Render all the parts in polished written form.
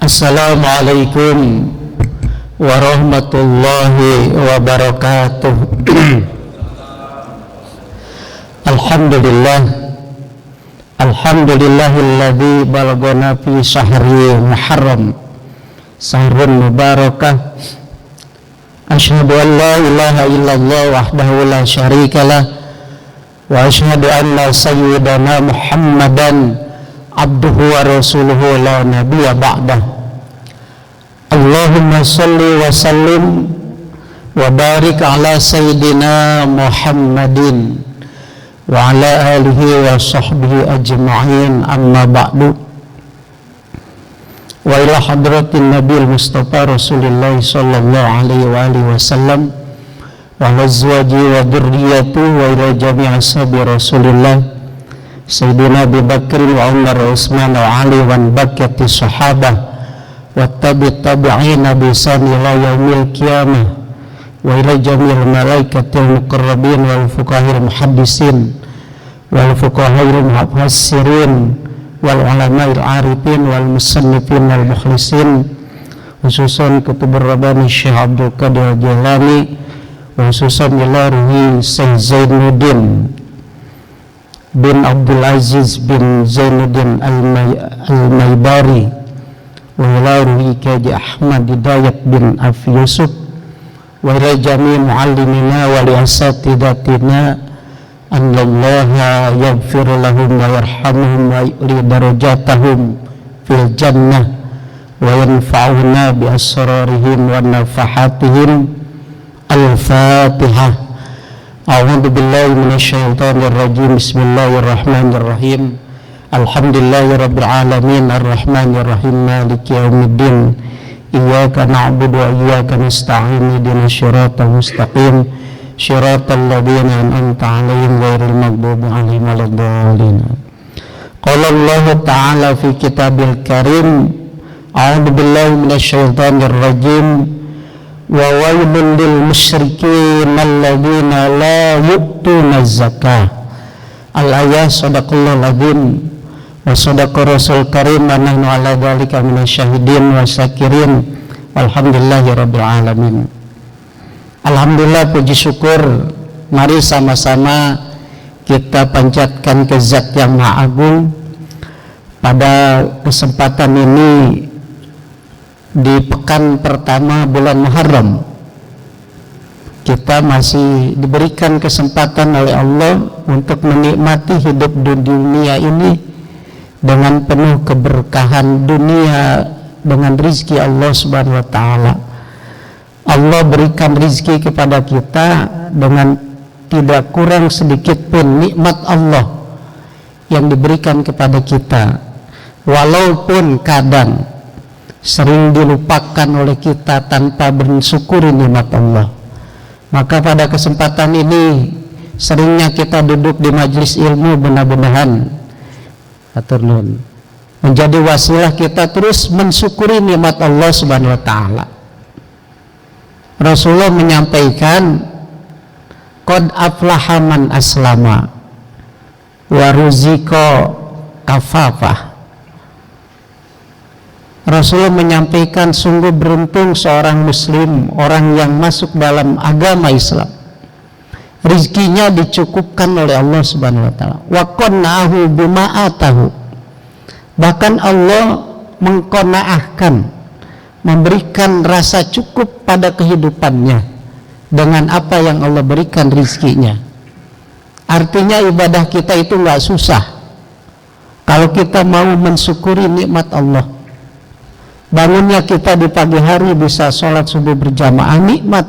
Assalamualaikum warahmatullahi wabarakatuh. Alhamdulillahilladzi balagona fi syahri Muharram syahrun mubarakah. Asyhadu an la ilaha illallah wahdahu la syarikalah wa asyhadu anna sayyidana Muhammadan abduhu wa rasuluhu la nabiyya ba'dah. Allahumma salli wa sallim wa barik ala sayyidina Muhammadin wa ala alihi wa sahbihi ajma'in, amma ba'du. Wa ila hadratin Nabil Mustafa Rasulullah sallallahu alaihi wa alihi wasallam wa azwaji wa dzurriyyati wa ila jami' ashabi Rasulillah Sayyidina Abu Bakr wa Umar wa Utsman wa Ali wa baqiyati sahabah wa tabi'ina bi ihsan ila yaumil qiyamah wa ila jami'il malaikatil muqarrabin wal fuqaha'il muhaddisin wal fuqaha'il mufassirin wal ulama'il arifin wal musannifin wal mukhlisin, khususan kutubur rabbani Syekh Abdul Qadir Jilani, khususan ila ruhi Syekh Zainuddin bin Abdul Aziz bin Zainuddin Al-Maibari wa ila ruhi Kaji Ahmad Hidayat bin Afi Yusuf wa ila jami' muallimina wa li asatidatina annallaha yaghfir lahum wa yarhamuhum wa yu'li darajatahum fil jannah wa yanfa'una bi asrarihim wa nafahatihim. Al-Fatihah. A'udzu billahi minasyaitonir rajim. Bismillahirrahmanirrahim. Alhamdulillahirabbil alamin arrahmanir rahim maliki yaumiddin. Iyyaka na'budu wa iyyaka nasta'in. Ihdinas siratal mustaqim. Shiratal ladzina an'amta 'alaihim ghairil maghdubi 'alaihim waladdallin. Qala Allah ta'ala fi kitabil karim. A'udzu billahi minasyaitonir rajim. Wa wailul lil musyrikin alladzina la yu'tuna zakah. Al-ayat. Shadaqallahul adzim wa shadaqa rasul karim wa nahnu 'ala dzalika minasyahidin wa syakirin. Walhamdulillahirabbil alamin. Alhamdulillah, puji syukur, mari sama-sama kita panjatkan ke Zat yang Maha Agung. Pada kesempatan ini di pekan pertama bulan Muharram, kita masih diberikan kesempatan oleh Allah untuk menikmati hidup di dunia ini dengan penuh keberkahan dunia, dengan rizki Allah Subhanahu wa ta'ala. Allah berikan rizki kepada kita dengan tidak kurang sedikit pun nikmat Allah yang diberikan kepada kita, walaupun kadang sering dilupakan oleh kita tanpa bersyukuri nikmat Allah. Maka pada kesempatan ini seringnya kita duduk di majelis ilmu, mudah-mudahan menjadi wasilah kita terus mensyukuri nikmat Allah Subhanahu wa ta'ala. Rasulullah menyampaikan, qad aflaha man aslama wa ruzika kafafah. Rasulullah menyampaikan, sungguh beruntung seorang muslim, orang yang masuk dalam agama Islam, rizkinya dicukupkan oleh Allah Subhanahu wa ta'ala. Wa qanna'ahu bima atahu. Bahkan Allah mengqanaahkan, memberikan rasa cukup pada kehidupannya dengan apa yang Allah berikan rizkinya. Artinya ibadah kita itu nggak susah kalau kita mau mensyukuri nikmat Allah. Bangunnya kita di pagi hari bisa sholat subuh berjamaah, nikmat.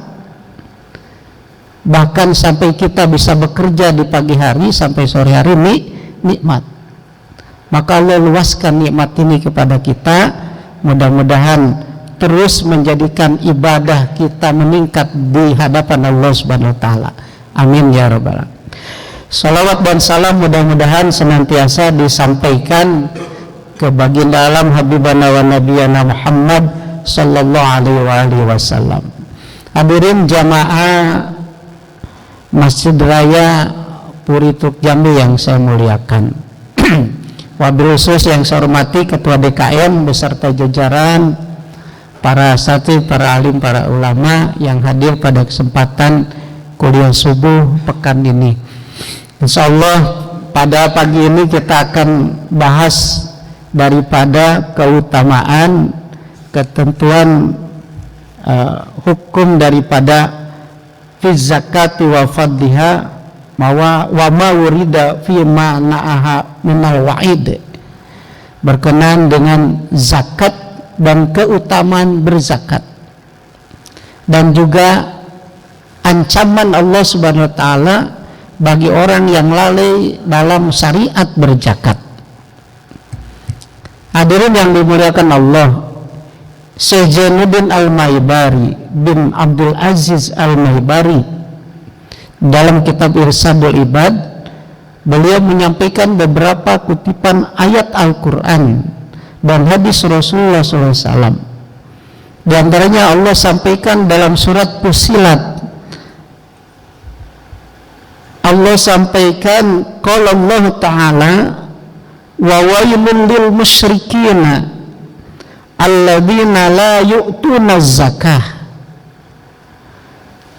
Bahkan sampai kita bisa bekerja di pagi hari sampai sore hari, nikmat. Maka Allah luaskan nikmat ini kepada kita. Mudah-mudahan terus menjadikan ibadah kita meningkat di hadapan Allah Subhanahu wa ta'ala. Amin ya rabbal alamin. Salawat dan salam mudah-mudahan senantiasa disampaikan ke baginda alam habibana wa nabiyana Muhammad sallallahu alaihi wasallam. Hadirin jamaah Masjid Raya Puri Truk Jambi yang saya muliakan. Wabil khusus yang saya hormati Ketua DKM beserta jajaran, para asatidz, para alim, para ulama yang hadir pada kesempatan kuliah subuh pekan ini. Insyaallah pada pagi ini kita akan bahas daripada keutamaan, ketentuan hukum daripada fi zakati wa fadliha wa ma wurida fi ma na'aha minal wa'id, berkenaan dengan zakat dan keutamaan berzakat, dan juga ancaman Allah Subhanahu wa taala bagi orang yang lalai dalam syariat berzakat. Hadirin yang dimuliakan Allah, Syekh Jainuddin Al-Maibari bin Abdul Aziz Al-Maibari dalam kitab Irsadul Ibad, beliau menyampaikan beberapa kutipan ayat Al-Quran dan hadis Rasulullah SAW. Di antaranya Allah sampaikan dalam surat Fussilat, Allah sampaikan qala Allah Ta'ala wa wailun lil musyrikina alladzina la yu'tuna zakah.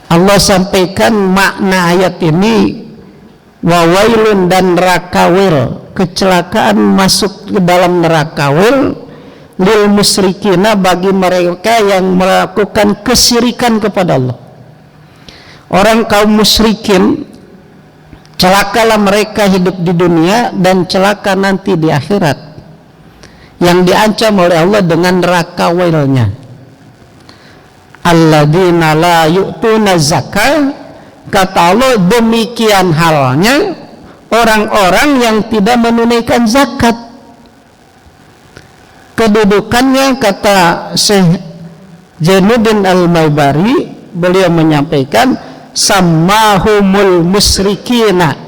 Allah sampaikan makna ayat ini, wawailun dan neraka wil, kecelakaan masuk ke dalam neraka wil, lil musyrikina bagi mereka yang melakukan kesyirikan kepada Allah. Orang kaum musyrikin, celakalah mereka hidup di dunia dan celaka nanti di akhirat, yang diancam oleh Allah dengan neraka wilnya. Alladzina la yu'tuna zakah, kata Allah demikian halnya orang-orang yang tidak menunaikan zakat. Kedudukannya, kata Syekh Jainuddin Al-Maibari, beliau menyampaikan sammahumul musyrikina,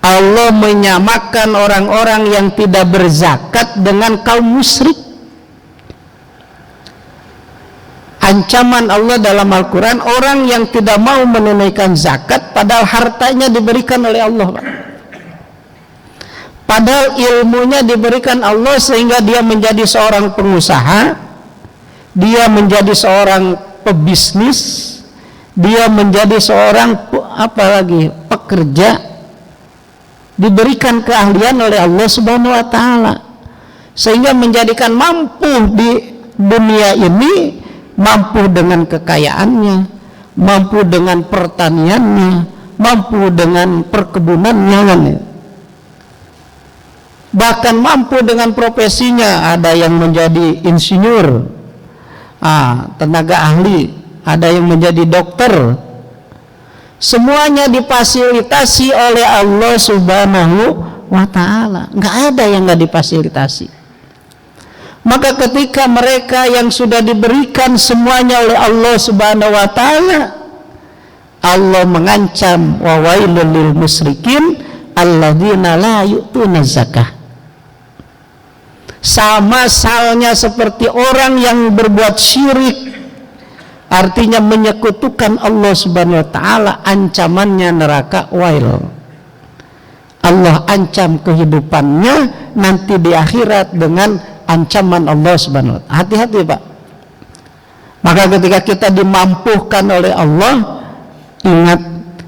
Allah menyamakan orang-orang yang tidak berzakat dengan kaum musyrik. Ancaman Allah dalam Al-Quran, orang yang tidak mau menunaikan zakat padahal hartanya diberikan oleh Allah, padahal ilmunya diberikan Allah sehingga dia menjadi seorang pengusaha, dia menjadi seorang pebisnis, dia menjadi seorang pekerja, diberikan keahlian oleh Allah Subhanahu wa taala sehingga menjadikan mampu di dunia ini, mampu dengan kekayaannya, mampu dengan pertaniannya, mampu dengan perkebunannya, bahkan mampu dengan profesinya. Ada yang menjadi insinyur, tenaga ahli, ada yang menjadi dokter. Semuanya difasilitasi oleh Allah Subhanahu wa taala. Nggak ada yang nggak difasilitasi. Maka ketika mereka yang sudah diberikan semuanya oleh Allah Subhanahu wa taala, Allah mengancam wa wailul lil musyrikin alladzina la yu'tuna zakah. Sama halnya seperti orang yang berbuat syirik, artinya menyekutukan Allah Subhanahu wa taala, ancamannya neraka wail. Allah ancam kehidupannya nanti di akhirat dengan ancaman Allah Subhanahu wa taala. Hati-hati Pak. Maka ketika kita dimampukan oleh Allah, ingat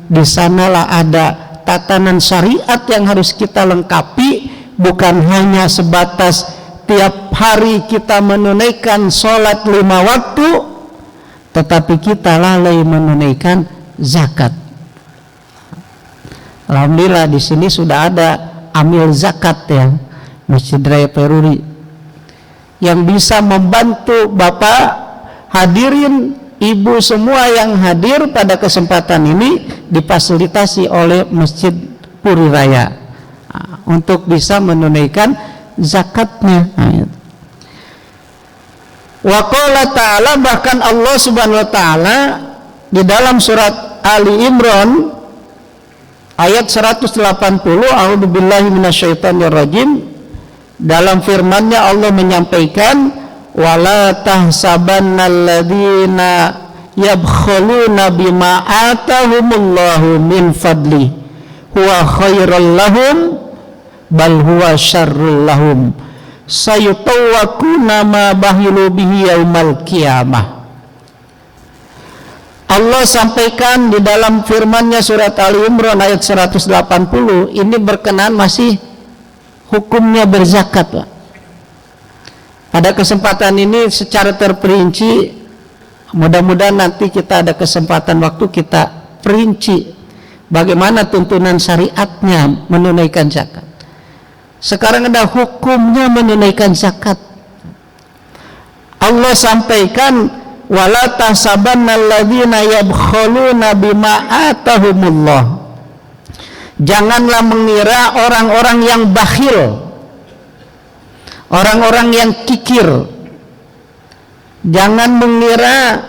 di sanalah ada tatanan syariat yang harus kita lengkapi, bukan hanya sebatas tiap hari kita menunaikan sholat 5 waktu, tetapi kita lalai menunaikan zakat. Alhamdulillah di sini sudah ada amil zakat ya, Masjid Raya Peruri, yang bisa membantu Bapak, hadirin, Ibu semua yang hadir pada kesempatan ini difasilitasi oleh Masjid Puri Raya untuk bisa menunaikan zakatnya. Wa qala ta'ala, bahkan Allah Subhanahu wa taala di dalam surat Ali Imran ayat 180, a'udzubillahi minasyaitonirrajim, dalam firman-Nya Allah menyampaikan, wala tahsabannalladzina yabkhuluna bima atahumullahu min fadli huwa khairal lahum bal huwa syarrul lahum sayutawwaquna ma bahilu bihi yaumal qiyamah. Allah sampaikan di dalam firman-Nya surat Ali Imran ayat 180, ini berkenaan masih hukumnya berzakat, Pak. Pada kesempatan ini secara terperinci, mudah-mudahan nanti kita ada kesempatan waktu kita perinci bagaimana tuntunan syariatnya menunaikan zakat. Sekarang ada hukumnya menunaikan zakat. Allah sampaikan, wala tahsabanna alladzina yabkhuluna bima atahumullah. Janganlah mengira orang-orang yang bakhil, orang-orang yang kikir, jangan mengira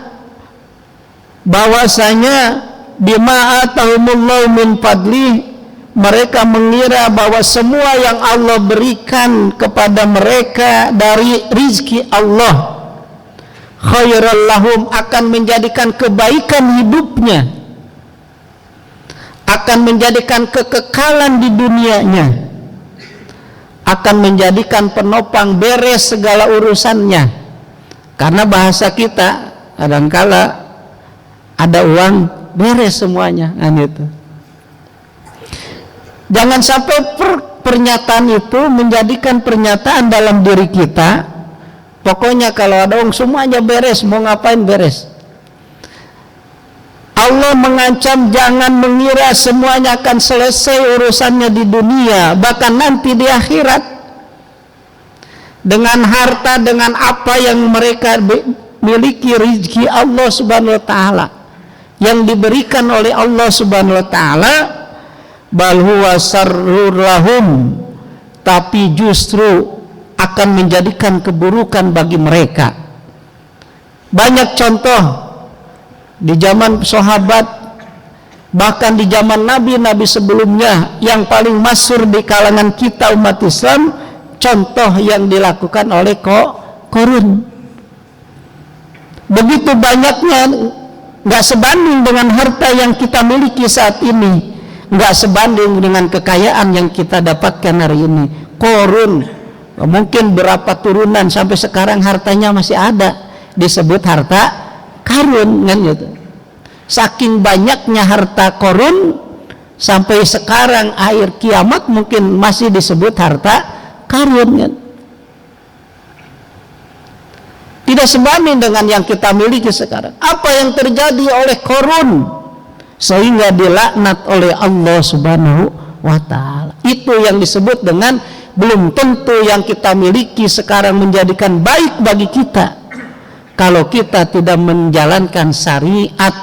bahwasanya bima atahumullah min fadli, mereka mengira bahwa semua yang Allah berikan kepada mereka dari rizki Allah khairal lahum, akan menjadikan kebaikan hidupnya, akan menjadikan kekekalan di dunianya, akan menjadikan penopang beres segala urusannya. Karena bahasa kita kadangkala ada uang beres semuanya, kan itu. Jangan sampai pernyataan itu menjadikan pernyataan dalam diri kita, pokoknya kalau ada uang semuanya beres, mau ngapain beres. Allah mengancam jangan mengira semuanya akan selesai urusannya di dunia, bahkan nanti di akhirat. Dengan harta, dengan apa yang mereka miliki, rezeki Allah subhanahu wa ta'ala yang diberikan oleh Allah subhanahu wa ta'ala, bal huwa sarrur lahum, tapi justru akan menjadikan keburukan bagi mereka. Banyak contoh di zaman sahabat, bahkan di zaman nabi-nabi sebelumnya, yang paling masyhur di kalangan kita umat Islam, contoh yang dilakukan oleh Qarun. Begitu banyaknya, nggak sebanding dengan harta yang kita miliki saat ini, nggak sebanding dengan kekayaan yang kita dapatkan hari ini. Qarun mungkin berapa turunan sampai sekarang hartanya masih ada, disebut harta karun, kan gitu. Saking banyaknya harta Qarun sampai sekarang akhir kiamat mungkin masih disebut harta karun, kan. Tidak sebanding dengan yang kita miliki sekarang. Apa yang terjadi oleh Qarun sehingga dilaknat oleh Allah subhanahu wa ta'ala. Itu yang disebut dengan belum tentu yang kita miliki sekarang menjadikan baik bagi kita kalau kita tidak menjalankan syariat,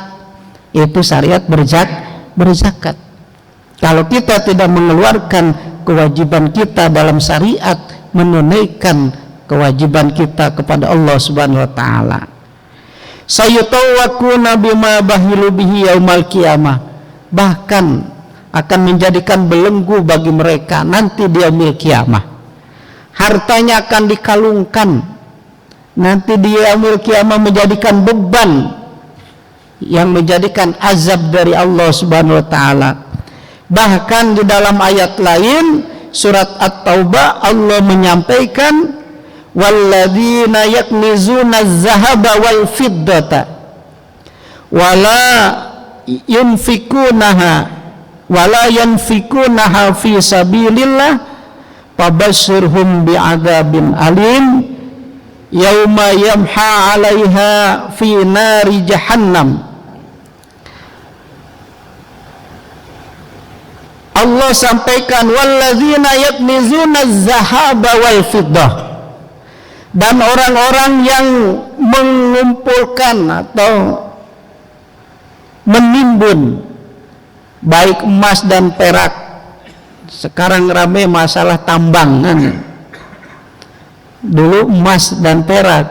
yaitu syariat berzakat. Kalau kita tidak mengeluarkan kewajiban kita dalam syariat, menunaikan kewajiban kita kepada Allah subhanahu wa ta'ala, sayutawwaquna bima bahilu bihi yaumal qiyamah, bahkan akan menjadikan belenggu bagi mereka nanti di yaumil qiyamah. Hartanya akan dikalungkan nanti di yaumil qiyamah, menjadikan beban yang menjadikan azab dari Allah subhanahu wa ta'ala. Bahkan di dalam ayat lain surat At-Taubah, Allah menyampaikan, walladzina yaknizuna az-zahaba wal fiddata wala yunfikunaha fi sabilillah fabashshirhum bi'adzabin alim yauma yamha 'alaiha fi nari jahannam. Allah sampaikan, walladzina yaknizuna az-zahaba wal fiddah, dan orang-orang yang mengumpulkan atau menimbun baik emas dan perak. Sekarang ramai masalah tambangan. Dulu emas dan perak,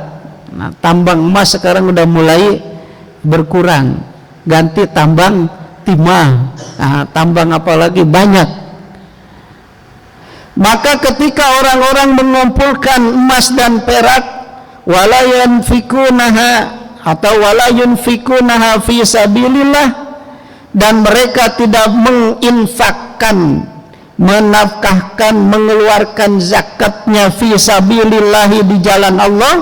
nah, tambang emas sekarang udah mulai berkurang, ganti tambang timah. Nah, tambang apalagi banyak. Maka ketika orang-orang mengumpulkan emas dan perak, wala yunfikunaha fi sabilillah, dan mereka tidak menginfakkan menafkahkan, mengeluarkan zakatnya fi sabilillahi, di jalan Allah,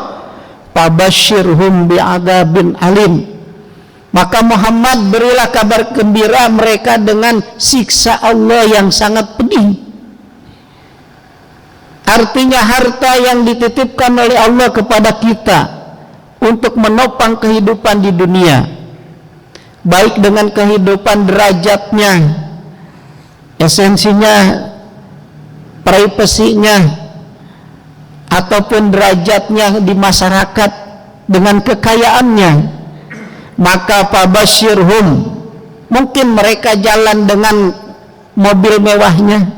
fabasyirhum bi'adzabin alim, maka Muhammad berilah kabar gembira mereka dengan siksa Allah yang sangat pedih. Artinya harta yang dititipkan oleh Allah kepada kita untuk menopang kehidupan di dunia, baik dengan kehidupan derajatnya, esensinya, privasinya, ataupun derajatnya di masyarakat dengan kekayaannya, maka fabasyirhum, mungkin mereka jalan dengan mobil mewahnya,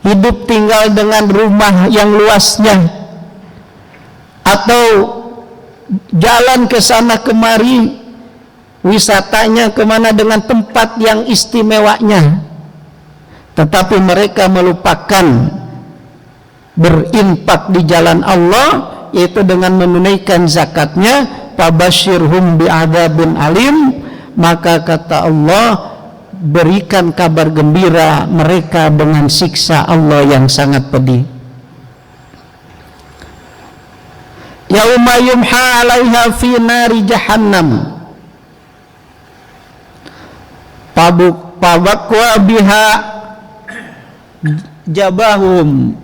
hidup tinggal dengan rumah yang luasnya, atau jalan ke sana kemari, wisatanya kemana dengan tempat yang istimewanya, tetapi mereka melupakan berinfak di jalan Allah, yaitu dengan menunaikan zakatnya. Fabasyirhum bi'adzabin alim, maka kata Allah, berikan kabar gembira mereka dengan siksa Allah yang sangat pedih. Yauma yumha 'alaiha fi nari jahannam fabakwa biha jabahum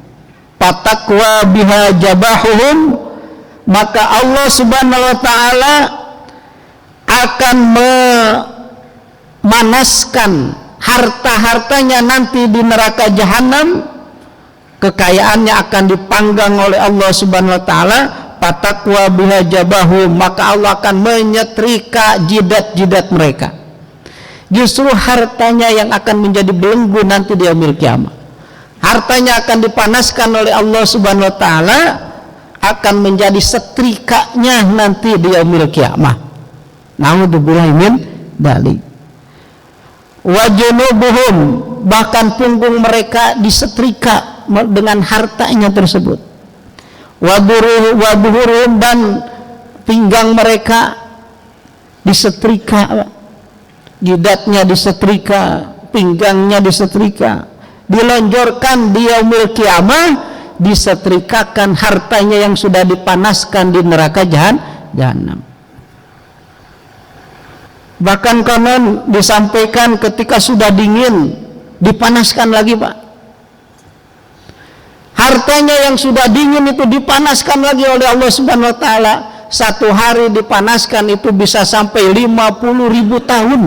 patakwa biha jabahuhum, maka Allah subhanahu wa ta'ala akan memanaskan harta-hartanya nanti di neraka jahanam. Kekayaannya akan dipanggang oleh Allah subhanahu wa ta'ala, patakwa biha jabahum, maka Allah akan menyetrika jidat-jidat mereka. Justru hartanya yang akan menjadi belenggu nanti di yaumil kiamah. Hartanya akan dipanaskan oleh Allah subhanahu wa ta'ala, akan menjadi setrikanya nanti di yaumil kiamah. Naudzubillah min dzalik. Wa junubuhum, bahkan punggung mereka disetrika dengan hartanya tersebut. Wa buhuruhum, dan pinggang mereka disetrika, jidatnya disetrika, pinggangnya disetrika, dilonjorkan di yaumil kiamah, disetrikakan hartanya yang sudah dipanaskan di neraka jahanam. Bahkan konon disampaikan ketika sudah dingin dipanaskan lagi, Pak. Hartanya yang sudah dingin itu dipanaskan lagi oleh Allah subhanahu wa ta'ala. Satu hari dipanaskan itu bisa sampai 50.000 tahun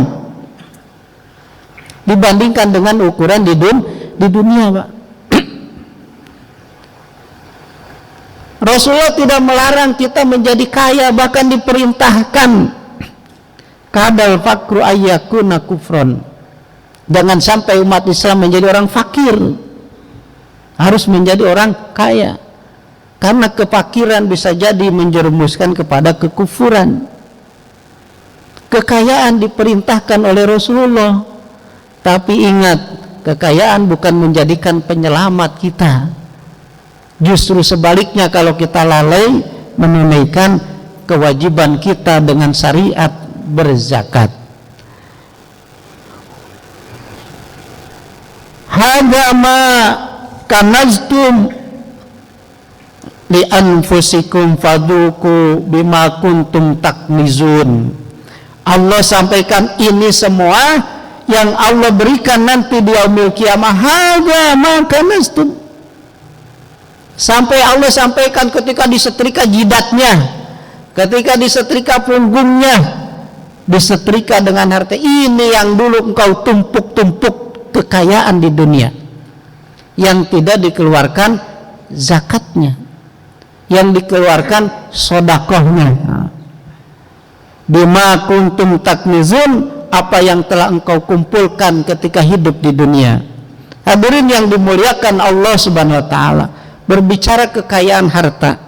dibandingkan dengan ukuran di dunia, Pak. Rasulullah tidak melarang kita menjadi kaya, bahkan diperintahkan kadal fakru ayyakuna kufron, jangan sampai umat Islam menjadi orang fakir, harus menjadi orang kaya, karena kefakiran bisa jadi menjerumuskan kepada kekufuran. Kekayaan diperintahkan oleh Rasulullah, tapi ingat, kekayaan bukan menjadikan penyelamat kita. Justru sebaliknya, kalau kita lalai menunaikan kewajiban kita dengan syariat berzakat. Hadza ma kanaztum li anfusikum fadhuku bima kuntum taknizun. Allah sampaikan ini semua yang Allah berikan nanti di yaumil kiamah. Hadza ma kanaztum. Sampai Allah sampaikan ketika disetrika jidatnya, ketika disetrika punggungnya, disetrika dengan harta. Ini yang dulu engkau tumpuk-tumpuk kekayaan di dunia, yang tidak dikeluarkan zakatnya, yang dikeluarkan sodakohnya. Bima kuntum taknizun, apa yang telah engkau kumpulkan ketika hidup di dunia. Hadirin yang dimuliakan Allah subhanahu wa ta'ala, berbicara kekayaan harta,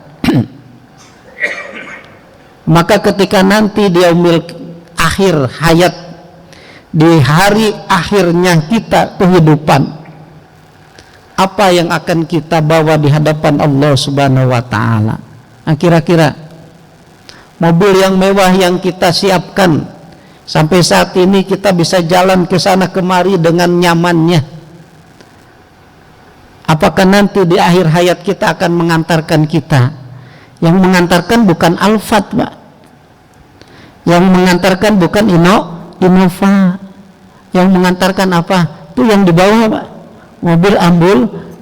maka ketika nanti di yaumil akhir hayat, di hari akhirnya kita kehidupan, apa yang akan kita bawa di hadapan Allah subhanahu wa ta'ala? Kira-kira mobil yang mewah yang kita siapkan, sampai saat ini kita bisa jalan ke sana kemari dengan nyamannya, Apakah nanti di akhir hayat kita akan mengantarkan kita? Yang mengantarkan bukan Alphard, Pak. Yang mengantarkan bukan Innova. Yang mengantarkan apa? Itu yang di bawah, Pak. Mobil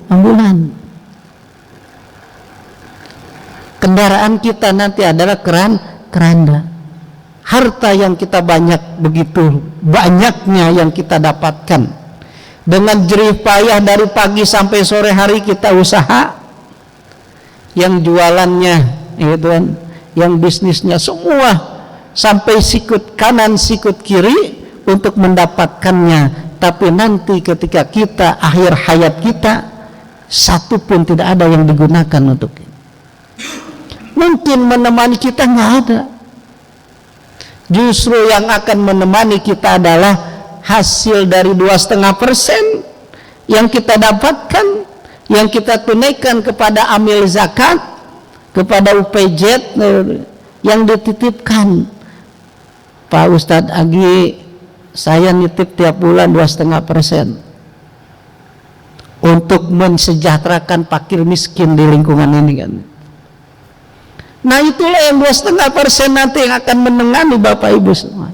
ambulan. Kendaraan kita nanti adalah keranda. Harta yang kita begitu banyaknya yang kita dapatkan dengan jerih payah dari pagi sampai sore hari kita usaha, yang jualannya gitu kan, yang bisnisnya semua sampai sikut kanan sikut kiri untuk mendapatkannya, tapi nanti ketika kita akhir hayat kita satu pun tidak ada yang digunakan untuk itu. Mungkin menemani kita nggak ada. Justru yang akan menemani kita adalah hasil dari 2,5% yang kita dapatkan, yang kita tunaikan kepada amil zakat, kepada UPJ yang dititipkan. Pak Ustadz Agi, saya nitip tiap bulan 2,5% untuk mensejahterakan fakir miskin di lingkungan ini kan. Nah itulah yang 2,5% nanti yang akan menengani Bapak Ibu semua.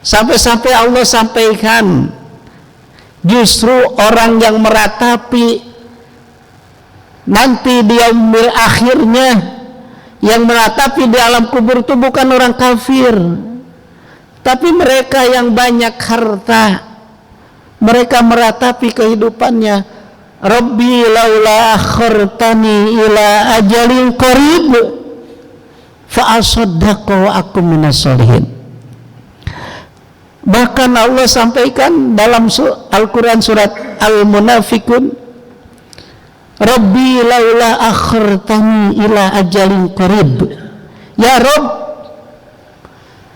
Sampai-sampai Allah sampaikan, justru orang yang meratapi nanti di yaumil akhirnya, yang meratapi di alam kubur itu bukan orang kafir, tapi mereka yang banyak harta. Mereka meratapi kehidupannya, Rabbi laula akhartani ila ajalin qarib fa asaddaqu wa akum minas solihin. Bahkan Allah sampaikan dalam Al-Quran surat Al-Munafikun, Rabbi laula akhartani ila ajalin qarib. Ya Rabb,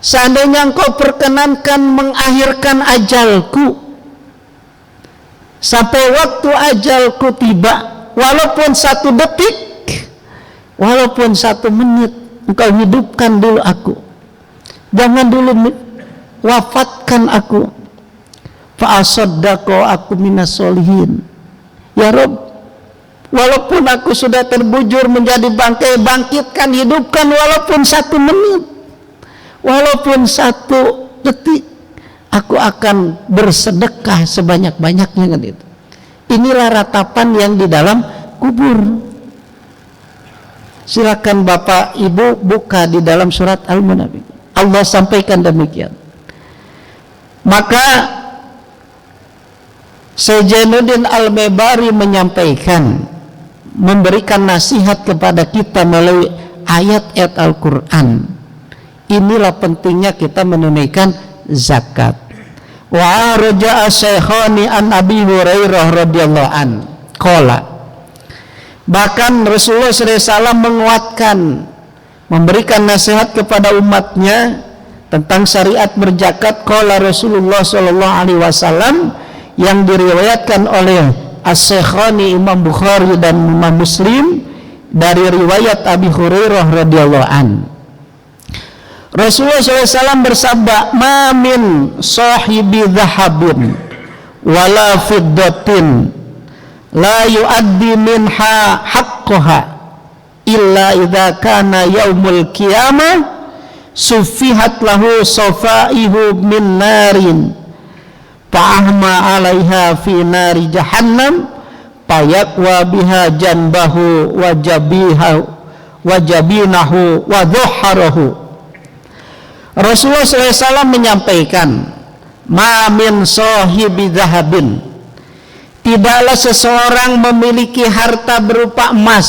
seandainya engkau perkenankan mengakhirkan ajalku sampai waktu ajalku tiba, walaupun 1 detik, walaupun 1 menit, engkau hidupkan dulu aku, jangan dulu wafatkan aku. Fa asaddaqu aku minas solihin. Ya Rabb, walaupun aku sudah terbujur menjadi bangkai, bangkitkan, hidupkan walaupun 1 menit, walaupun 1 detik, aku akan bersedekah sebanyak-banyaknya kan itu. Inilah ratapan yang di dalam kubur. Silakan Bapak Ibu buka di dalam surat Al-Munafikun. Allah sampaikan demikian. Maka Sainuddin Al-Mebari menyampaikan, memberikan nasihat kepada kita melalui ayat-ayat Al-Quran. Inilah pentingnya kita menunaikan zakat. Wa raja'a syekhani an Abi Hurairah radhiyallahu an qala, bahkan Rasulullah SAW menguatkan, memberikan nasihat kepada umatnya tentang syariat berzakat. Qala Rasulullah SAW, yang diriwayatkan oleh As-Syekhani Imam Bukhari dan Imam Muslim dari riwayat Abi Hurairah radhiyallahu an. Rasulullah SAW bersabda, ma min sahibi dhahabin wala fiddatin la yuaddi minha haqqaha illa idza kana yaumul qiyamah suffihat lahu safaihu min narin fa'ahma 'alaiha fi nari jahannam fayaqwa biha janbahu wa jabinahu wa dhuhrahu. Rasulullah SAW menyampaikan, ma min sahibi dhahabin, tidaklah seseorang memiliki harta berupa emas,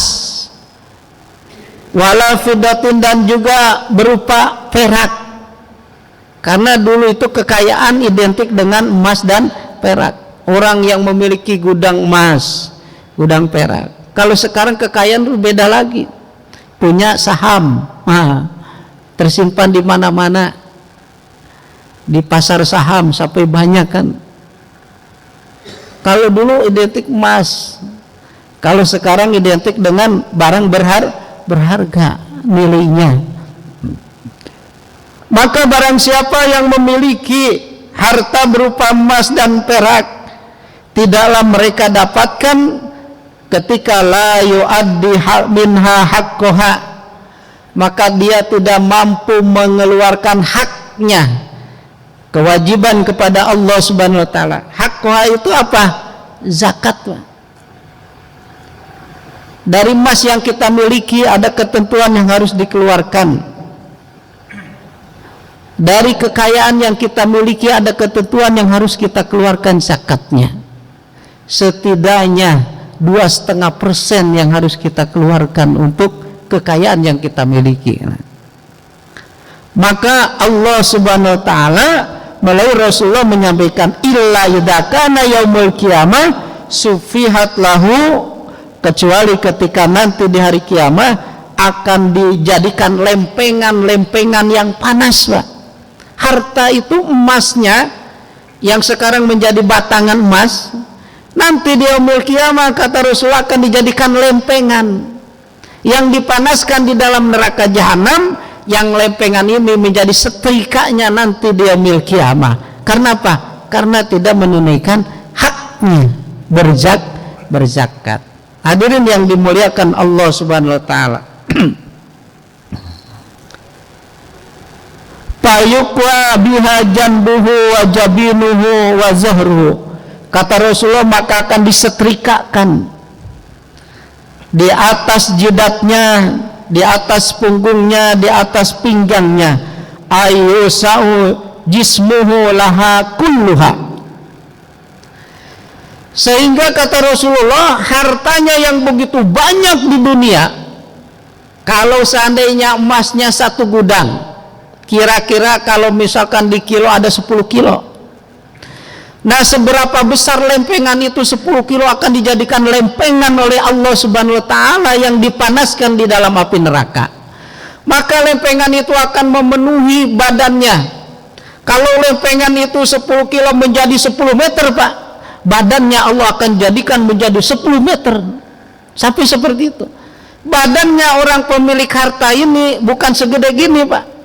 wala fiddatin, dan juga berupa perak, karena dulu itu kekayaan identik dengan emas dan perak. Orang yang memiliki gudang emas, gudang perak. Kalau sekarang kekayaan itu beda lagi, punya saham, tersimpan di mana-mana, di pasar saham sampai banyak kan. Kalau dulu identik emas, kalau sekarang identik dengan barang berharga nilainya. Maka barang siapa yang memiliki harta berupa emas dan perak, tidaklah mereka dapatkan ketika la yu'addi minha haqqaha, maka dia tidak mampu mengeluarkan haknya, kewajiban kepada Allah Subhanahu wa taala. Haqqaha itu apa? Zakat. Dari emas yang kita miliki ada ketentuan yang harus dikeluarkan. Dari kekayaan yang kita miliki ada ketentuan yang harus kita keluarkan zakatnya. Setidaknya 2,5% yang harus kita keluarkan untuk kekayaan yang kita miliki. Maka Allah Subhanahu wa taala melalui Rasulullah menyampaikan illa idakana yaumul qiyamah sufihat lahu, kecuali ketika nanti di hari kiamat akan dijadikan lempengan-lempengan yang panas, Pak. Harta itu emasnya yang sekarang menjadi batangan emas, nanti di yaumul qiyamah kata Rasulullah akan dijadikan lempengan yang dipanaskan di dalam neraka jahanam, yang lempengan ini menjadi setrikanya nanti di yaumul qiyamah. Karena apa? Karena tidak menunaikan haknya berzakat. Hadirin yang dimuliakan Allah Subhanahu wa taala. Fayuqwa biha janbuhu wa jabinuhu wa zahruhu. Kata Rasulullah, maka akan disetrikakan di atas jidatnya, di atas punggungnya, di atas pinggangnya, ayyusau jismuhu laha kulluha. Sehingga kata Rasulullah, hartanya yang begitu banyak di dunia, kalau seandainya emasnya 1 gudang, kira-kira kalau misalkan di kilo ada 10 kilo. Nah, seberapa besar lempengan itu? 10 kilo akan dijadikan lempengan oleh Allah Subhanahu wa taala yang dipanaskan di dalam api neraka. Maka lempengan itu akan memenuhi badannya. Kalau lempengan itu 10 kilo menjadi 10 meter, Pak, badannya Allah akan jadikan menjadi 10 meter. Sampai seperti itu. Badannya orang pemilik harta ini bukan segede gini, Pak.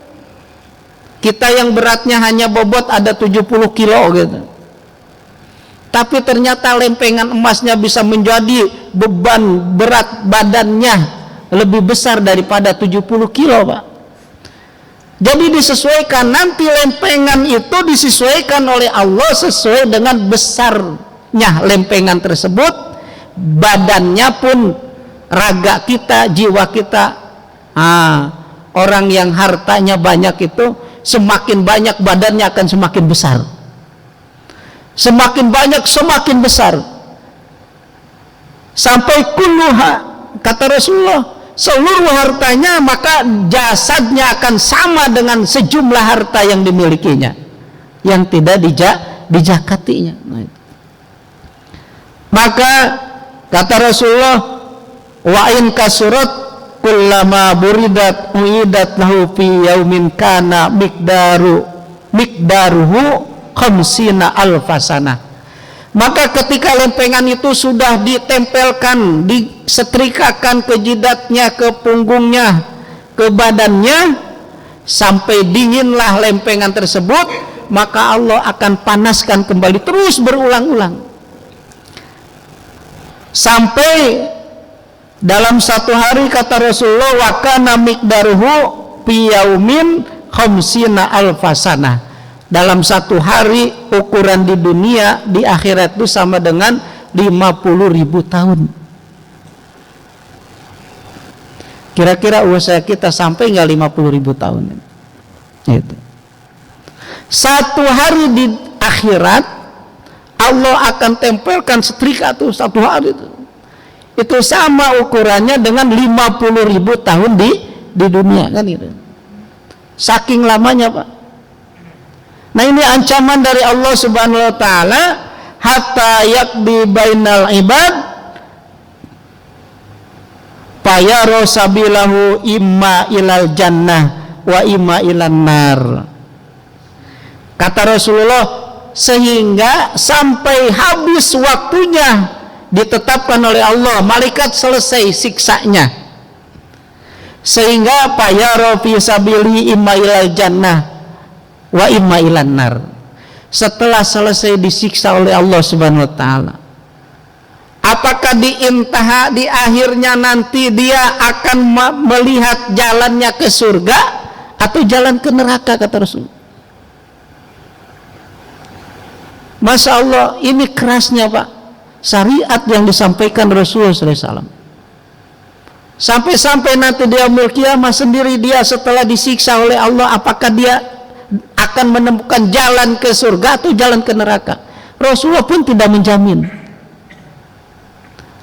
Kita yang beratnya hanya bobot ada 70 kilo gitu. Tapi ternyata lempengan emasnya bisa menjadi beban berat badannya lebih besar daripada 70 kilo, Pak. Jadi disesuaikan, nanti lempengan itu disesuaikan oleh Allah sesuai dengan besarnya lempengan tersebut. Badannya pun, raga kita, jiwa kita. Orang yang hartanya banyak itu, semakin banyak badannya akan semakin besar. Semakin banyak semakin besar. Sampai kulluha, kata Rasulullah, seluruh hartanya, maka jasadnya akan sama dengan sejumlah harta yang dimilikinya, yang tidak dijakatinya. Maka kata Rasulullah, wa in kasurat kullama buridat uidat lahu fi yaumin kana miqdaruhu khamsina alfasana. Maka ketika lempengan itu sudah ditempelkan, disetrikakan ke jidatnya, ke punggungnya, ke badannya, sampai dinginlah lempengan tersebut, maka Allah akan panaskan kembali terus berulang-ulang sampai dalam 1 hari, kata Rasulullah, wa kana miqdaruhu fi yaumin khamsina alfasana. Dalam 1 hari ukuran di dunia, di akhirat itu sama dengan 50.000 tahun. Kira-kira usaha kita sampai nggak 50.000 tahun? Itu 1 hari di akhirat Allah akan tempelkan setrika tuh 1 hari itu sama ukurannya dengan 50.000 tahun di dunia, kan itu. Saking lamanya, Pak. Nah, ini ancaman dari Allah Subhanahu wa taala, hatta yaqdi bainal ibad fayara sabilahu imma ilal jannah wa imma ilan nar. Kata Rasulullah, sehingga sampai habis waktunya ditetapkan oleh Allah, malaikat selesai siksanya, sehingga fayara fi sabili imma ilal jannah wa imma ilan nar. Setelah selesai disiksa oleh Allah Subhanahu wa taala, Apakah di akhirnya nanti dia akan melihat jalannya ke surga atau jalan ke neraka, kata Rasul. Masya Allah, ini kerasnya Pak syariat yang disampaikan Rasulullah SAW. Sampai-sampai nanti dia yaumul qiyamah sendiri, dia setelah disiksa oleh Allah, apakah dia akan menemukan jalan ke surga atau jalan ke neraka. Rasulullah pun tidak menjamin.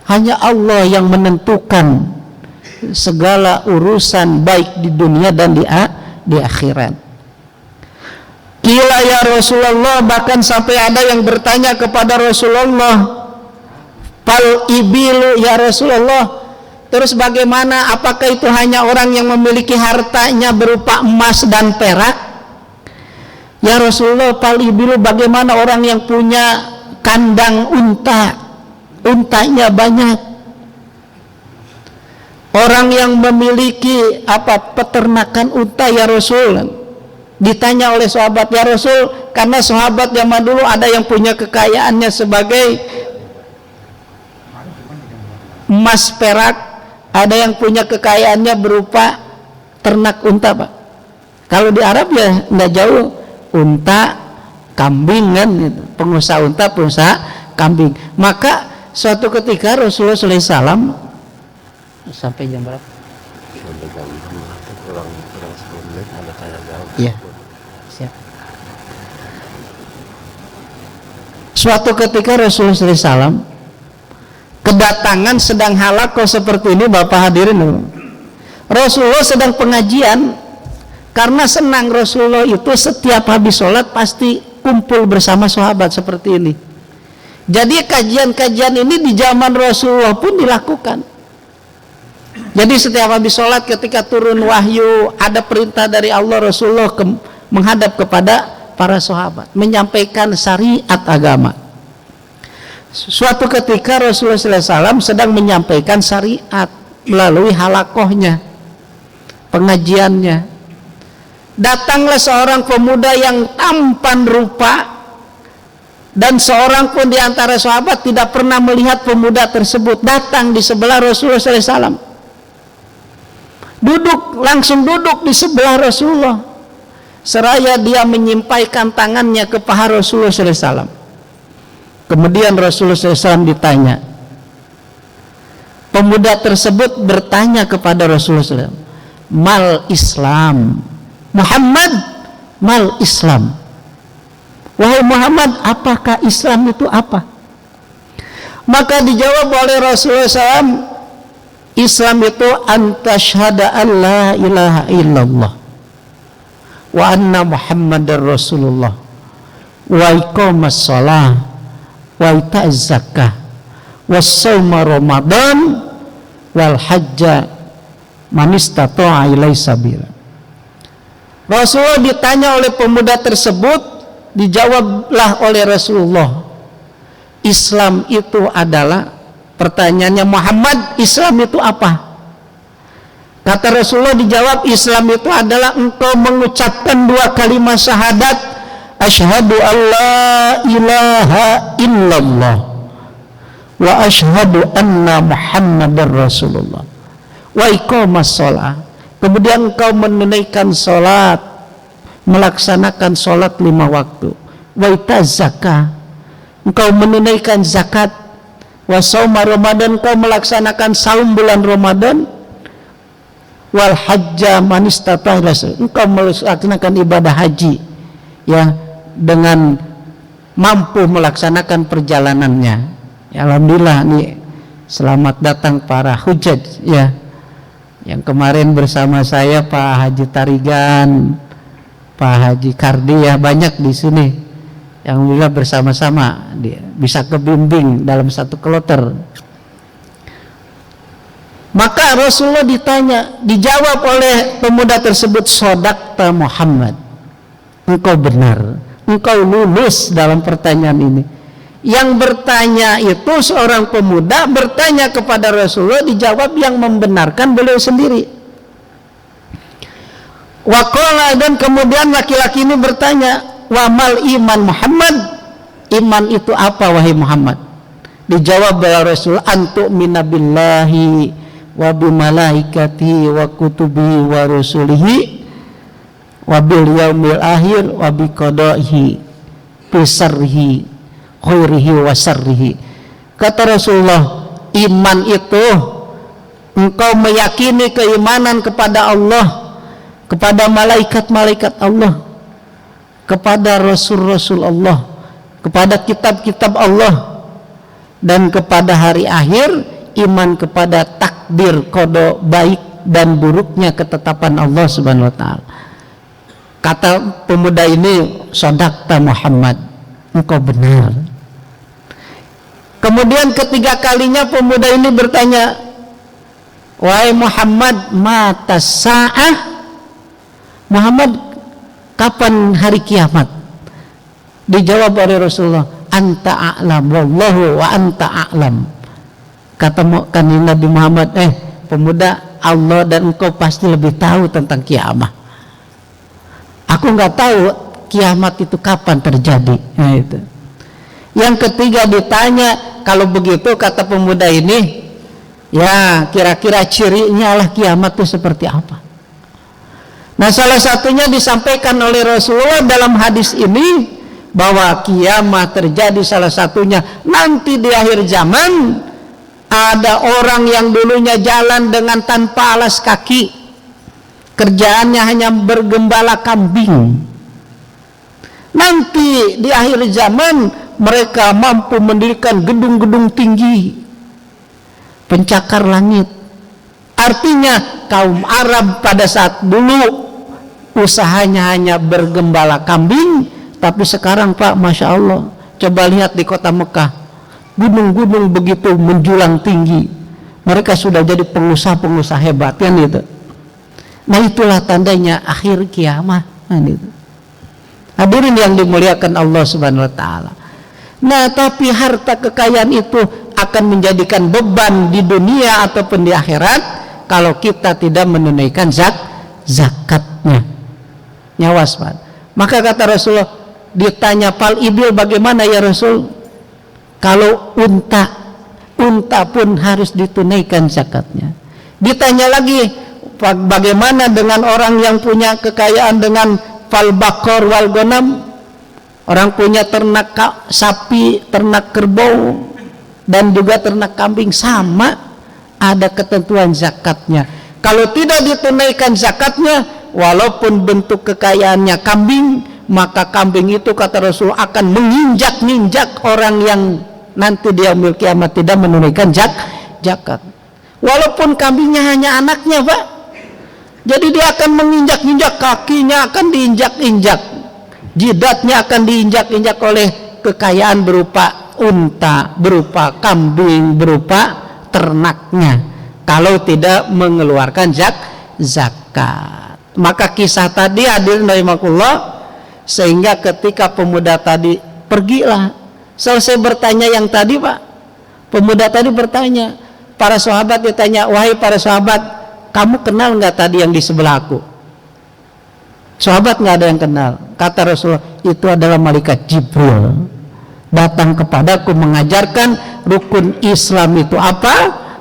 Hanya Allah yang menentukan segala urusan baik di dunia dan di akhirat. Kila ya Rasulullah, bahkan sampai ada yang bertanya kepada Rasulullah, fal ibilu ya Rasulullah, terus bagaimana, apakah itu hanya orang yang memiliki hartanya berupa emas dan perak? Ya Rasulullah, fal ibilu, bagaimana orang yang punya kandang unta, untanya banyak, orang yang memiliki peternakan unta ya Rasul? Ditanya oleh sahabat, ya Rasul, karena sahabat zaman dulu ada yang punya kekayaannya sebagai emas perak, ada yang punya kekayaannya berupa ternak unta Pak. Kalau di Arab ya nggak jauh, unta, kambing kan, pengusaha unta, pengusaha kambing. Maka suatu ketika Rasulullah SAW sampai jam berapa? Sampai jam kurang 10 menit ada tanya jawab. Iya. Siap. Suatu ketika Rasulullah SAW kedatangan sedang halaqah seperti ini, Bapak hadirin. Rasulullah sedang pengajian, karena senang Rasulullah itu setiap habis sholat pasti kumpul bersama sahabat seperti ini. Jadi kajian-kajian ini di zaman Rasulullah pun dilakukan. Jadi setiap habis sholat ketika turun wahyu, ada perintah dari Allah, Rasulullah menghadap kepada para sahabat, menyampaikan syariat agama. Suatu ketika Rasulullah SAW sedang menyampaikan syariat melalui halaqahnya, pengajiannya. Datanglah seorang pemuda yang tampan rupa, dan seorang pun di antara sahabat tidak pernah melihat pemuda tersebut. Datang di sebelah Rasulullah SAW, langsung duduk di sebelah Rasulullah, seraya dia menyimpaikan tangannya ke paha Rasulullah SAW. Kemudian Rasulullah SAW ditanya, pemuda tersebut bertanya kepada Rasulullah SAW, mal Islam? Muhammad, mal Islam? Wahai Muhammad, apakah Islam itu apa? Maka dijawab oleh Rasulullah SAW, Islam itu antashhada an la ilaha illallah wa anna Muhammadar Rasulullah wa iqamas shalah wa ita'az zakah wa shauma Ramadan wal hajja man istata'a ilaihi sabila. Rasulullah ditanya oleh pemuda tersebut, dijawablah oleh Rasulullah, Islam itu adalah, pertanyaannya, Muhammad, Islam itu apa? Kata Rasulullah, dijawab, Islam itu adalah engkau mengucapkan 2 kalimat syahadat, asyhadu an la ilaha illallah wa asyhadu anna Muhammadar Rasulullah wa iqamas shalah. Kemudian engkau menunaikan salat, melaksanakan salat 5 waktu, wa ita'az zakah, engkau menunaikan zakat, wa shauma Ramadan, engkau melaksanakan saum bulan Ramadan, wal hajja man istata'a, engkau melaksanakan ibadah haji ya dengan mampu melaksanakan perjalanannya. Ya, alhamdulillah nih, selamat datang para hujaj ya, yang kemarin bersama saya Pak Haji Tarigan, Pak Haji Kardi ya, banyak di sini yang alhamdulillah bersama-sama bisa kebimbing dalam satu kloter. Maka Rasulullah ditanya, dijawab oleh pemuda tersebut, sodaqta Muhammad, engkau benar, engkau lulus dalam pertanyaan ini. Yang bertanya itu seorang pemuda bertanya kepada Rasulullah, dijawab yang membenarkan beliau sendiri. Waqala, dan kemudian laki-laki ini bertanya, wa mal iman Muhammad, iman itu apa wahai Muhammad? Dijawab oleh Rasul, antu minabillahi wa bimalaikatihi wa kutubihi wa rusulihi wa bil yaumil akhir wa bi qada'ihi bisarrihi khairihi wa sarrihi. Kata Rasulullah, iman itu engkau meyakini keimanan kepada Allah, kepada malaikat-malaikat Allah, kepada rasul-rasul Allah, kepada kitab-kitab Allah, dan kepada hari akhir, iman kepada takdir qada baik dan buruknya ketetapan Allah Subhanahu wa taala. Kata pemuda ini, sadaqta Muhammad, engkau benar. Kemudian ketiga kalinya pemuda ini bertanya, wahai Muhammad, mata sa'ah? Muhammad, kapan hari kiamat? Dijawab oleh Rasulullah, anta a'lam wallahu wa anta a'lam. Kata Nabi Muhammad, pemuda, Allah dan engkau pasti lebih tahu tentang kiamat. Aku nggak tahu kiamat itu kapan terjadi. Nah, itu. Yang ketiga ditanya, kalau begitu kata pemuda ini, ya kira-kira cirinya lah kiamat itu seperti apa? Nah, salah satunya disampaikan oleh Rasulullah dalam hadis ini, bahwa kiamat terjadi salah satunya nanti di akhir zaman. Ada orang yang dulunya jalan dengan tanpa alas kaki, kerjaannya hanya bergembala kambing. Nanti di akhir zaman mereka mampu mendirikan gedung-gedung tinggi, pencakar langit. Artinya kaum Arab pada saat dulu usahanya hanya bergembala kambing, tapi sekarang Pak, Masya Allah, coba lihat di kota Mekah, gunung-gunung begitu menjulang tinggi. Mereka sudah jadi pengusaha-pengusaha hebat kan itu. Nah, itulah tandanya akhir kiamat kan itu. Hadirin yang dimuliakan Allah Subhanahu wa taala. Nah, tapi harta kekayaan itu akan menjadikan beban di dunia ataupun di akhirat kalau kita tidak menunaikan zakatnya. Nyawas, Pak. Maka kata Rasulullah, ditanya fal ibil, bagaimana ya Rasul? Kalau unta pun harus ditunaikan zakatnya. Ditanya lagi, bagaimana dengan orang yang punya kekayaan dengan fal bakor wal gonam? Orang punya ternak sapi, ternak kerbau, dan juga ternak kambing, sama ada ketentuan zakatnya. Kalau tidak ditunaikan zakatnya, walaupun bentuk kekayaannya kambing, maka kambing itu kata Rasul akan menginjak-ninjak orang yang nanti dia yaumil kiamat tidak menunaikan zakat. Walaupun kambingnya hanya anaknya, Pak. Jadi dia akan menginjak-injak, kakinya akan diinjak-injak, jidatnya akan diinjak-injak oleh kekayaan berupa unta, berupa kambing, berupa ternaknya, kalau tidak mengeluarkan zakat. Maka kisah tadi, hadirin rahimakumullah, sehingga ketika pemuda tadi pergilah, selesai bertanya yang tadi, Pak, pemuda tadi bertanya, para sahabat ditanya, wahai para sahabat, kamu kenal nggak tadi yang di sebelah aku? Sahabat nggak ada yang kenal. Kata Rasulullah, itu adalah malaikat Jibril, datang kepadaku mengajarkan rukun Islam itu apa,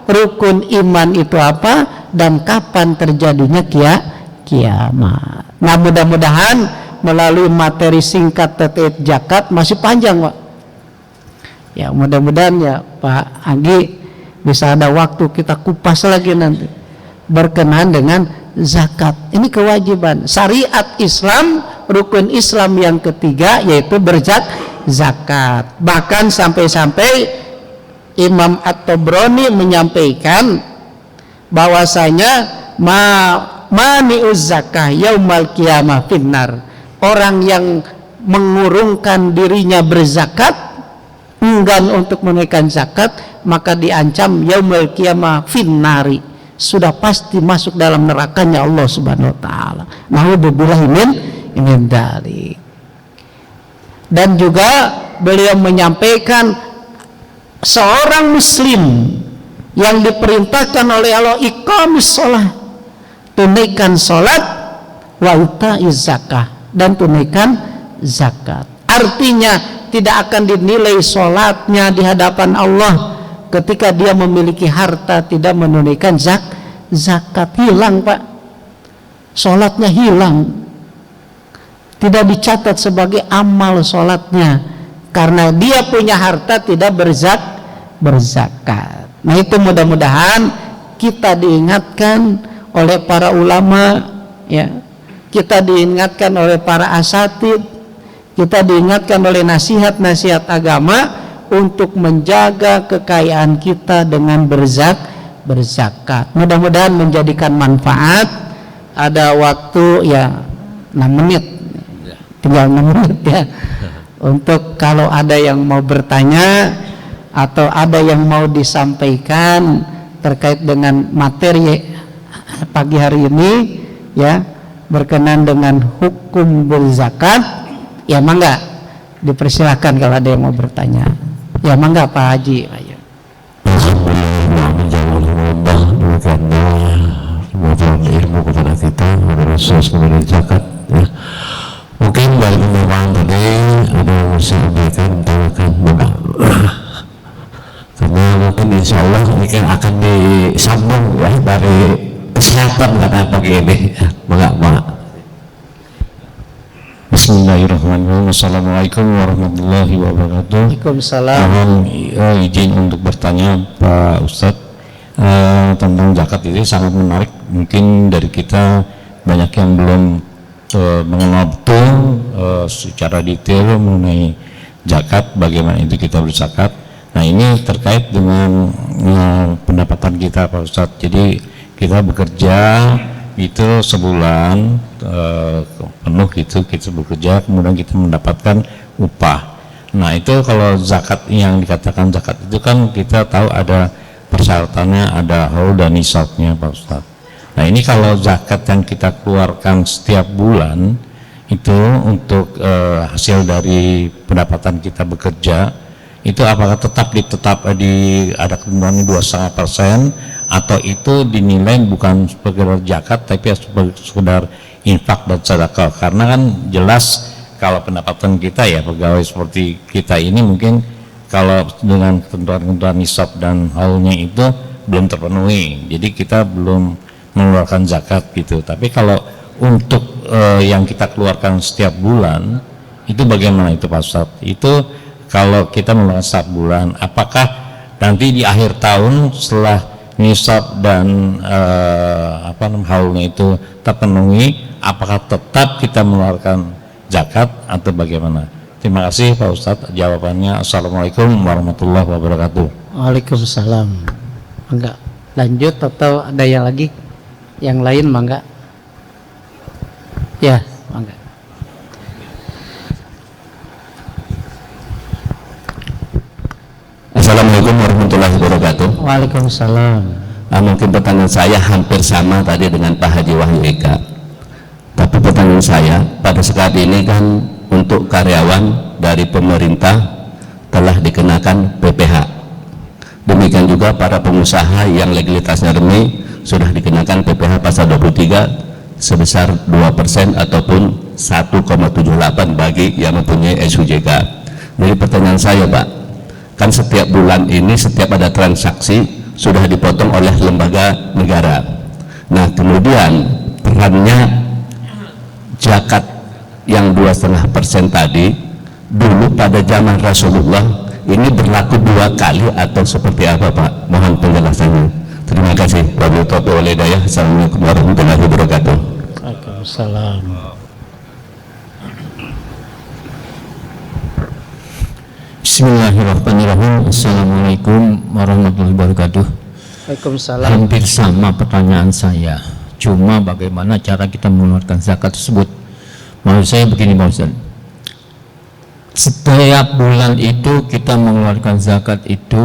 rukun iman itu apa, dan kapan terjadinya kiamat. Nah, mudah-mudahan melalui materi singkat terkait zakat, masih panjang, Pak. Ya, mudah-mudahan ya Pak Agi bisa ada waktu kita kupas lagi nanti berkenaan dengan zakat. Ini kewajiban syariat Islam, rukun Islam yang ketiga yaitu berzakat. Bahkan sampai-sampai Imam At-Tabrani menyampaikan bahwasanya mani'uz zakah yaumal qiyamah finnar. Orang yang mengurungkan dirinya berzakat, enggan untuk menunaikan zakat, maka diancam yaumul qiyamah finnari, sudah pasti masuk dalam nerakanya Allah Subhanahu wa taala. Na'udzubillahi min dzalik. Dan juga beliau menyampaikan seorang muslim yang diperintahkan oleh Allah iqamis shalah, tunaikan salat, wa utaiz zakah, dan tunaikan zakat. Artinya tidak akan dinilai sholatnya di hadapan Allah ketika dia memiliki harta tidak menunaikan zakat. Hilang Pak, sholatnya hilang, tidak dicatat sebagai amal sholatnya karena dia punya harta tidak berzakat. Nah itu mudah-mudahan kita diingatkan oleh para ulama, ya, kita diingatkan oleh para asatid, kita diingatkan oleh nasihat-nasihat agama untuk menjaga kekayaan kita dengan berzakat. Mudah-mudahan menjadikan manfaat. Ada waktu ya 6 menit, tinggal 6 menit ya, untuk kalau ada yang mau bertanya atau ada yang mau disampaikan terkait dengan materi pagi hari ini, ya, berkenan dengan hukum berzakat, ya mangga dipersilakan kalau ada yang mau bertanya. Ya mangga Pak Haji. Alhamdulillah ilmu kepada kita, khusus kepada zakat, ya. Mungkin dari pembahasan tadi ada yang bisa diberikan, tanyakan, mangga. Karena mungkin insya Allah ini kan akan disambung ya dari kesehatan karena pagi ini, mangga. Bismillahirrahmanirrahim. Assalamualaikum warahmatullahi wabarakatuh. Waalaikumsalam. Mohon izin untuk bertanya Pak Ustadz, tentang zakat ini sangat menarik. Mungkin dari kita banyak yang belum mengenal betul secara detail mengenai zakat, bagaimana itu kita berzakat. Nah ini terkait dengan pendapatan kita Pak Ustadz. Jadi kita bekerja itu sebulan penuh gitu, kita bekerja kemudian kita mendapatkan upah. Nah itu kalau zakat yang dikatakan zakat itu kan kita tahu ada persyaratannya, ada haul dan nisabnya Pak Ustadz. Nah ini kalau zakat yang kita keluarkan setiap bulan itu untuk hasil dari pendapatan kita bekerja, itu apakah tetap ada ketentuannya 2,5% atau itu dinilai bukan sebagai zakat tapi sekedar infak dan sedekah? Karena kan jelas kalau pendapatan kita ya pegawai seperti kita ini mungkin kalau dengan ketentuan nisab dan haulnya itu belum terpenuhi, jadi kita belum mengeluarkan zakat gitu. Tapi kalau untuk yang kita keluarkan setiap bulan itu bagaimana itu Pak Ustadz? Itu kalau kita mengeluarkan setiap bulan, apakah nanti di akhir tahun setelah nisab dan haulnya itu terpenuhi, apakah tetap kita mengeluarkan zakat atau bagaimana? Terima kasih Pak Ustadz jawabannya. Assalamualaikum warahmatullahi wabarakatuh. Waalaikumsalam. Mangga lanjut atau ada yang lagi yang lain? Mangga ya, mangga. Assalamualaikum warahmatullahi wabarakatuh. Waalaikumsalam. Mungkin pertanyaan saya hampir sama tadi dengan Pak Haji Wahyu Eka. Tapi pertanyaan saya pada saat ini kan untuk karyawan dari pemerintah telah dikenakan PPh. Demikian juga para pengusaha yang legalitasnya resmi sudah dikenakan PPh pasal 23 sebesar 2% ataupun 1,78 bagi yang mempunyai SUJK. Jadi pertanyaan saya Pak, kan setiap bulan ini setiap ada transaksi sudah dipotong oleh lembaga negara. Nah kemudian perannya zakat yang 2,5% tadi dulu pada zaman Rasulullah ini berlaku 2 kali atau seperti apa Pak? Mohon penjelasannya. Terima kasih. Wabillahi taufiq wal hidayah. Assalamualaikum warahmatullahi wabarakatuh. Waalaikumsalam. Bismillahirrahmanirrahim. Assalamualaikum warahmatullahi wabarakatuh. Waalaikumsalam. Hampir sama pertanyaan saya, cuma bagaimana cara kita mengeluarkan zakat tersebut. Maksud saya begini Pak Ustaz, setiap bulan itu kita mengeluarkan zakat itu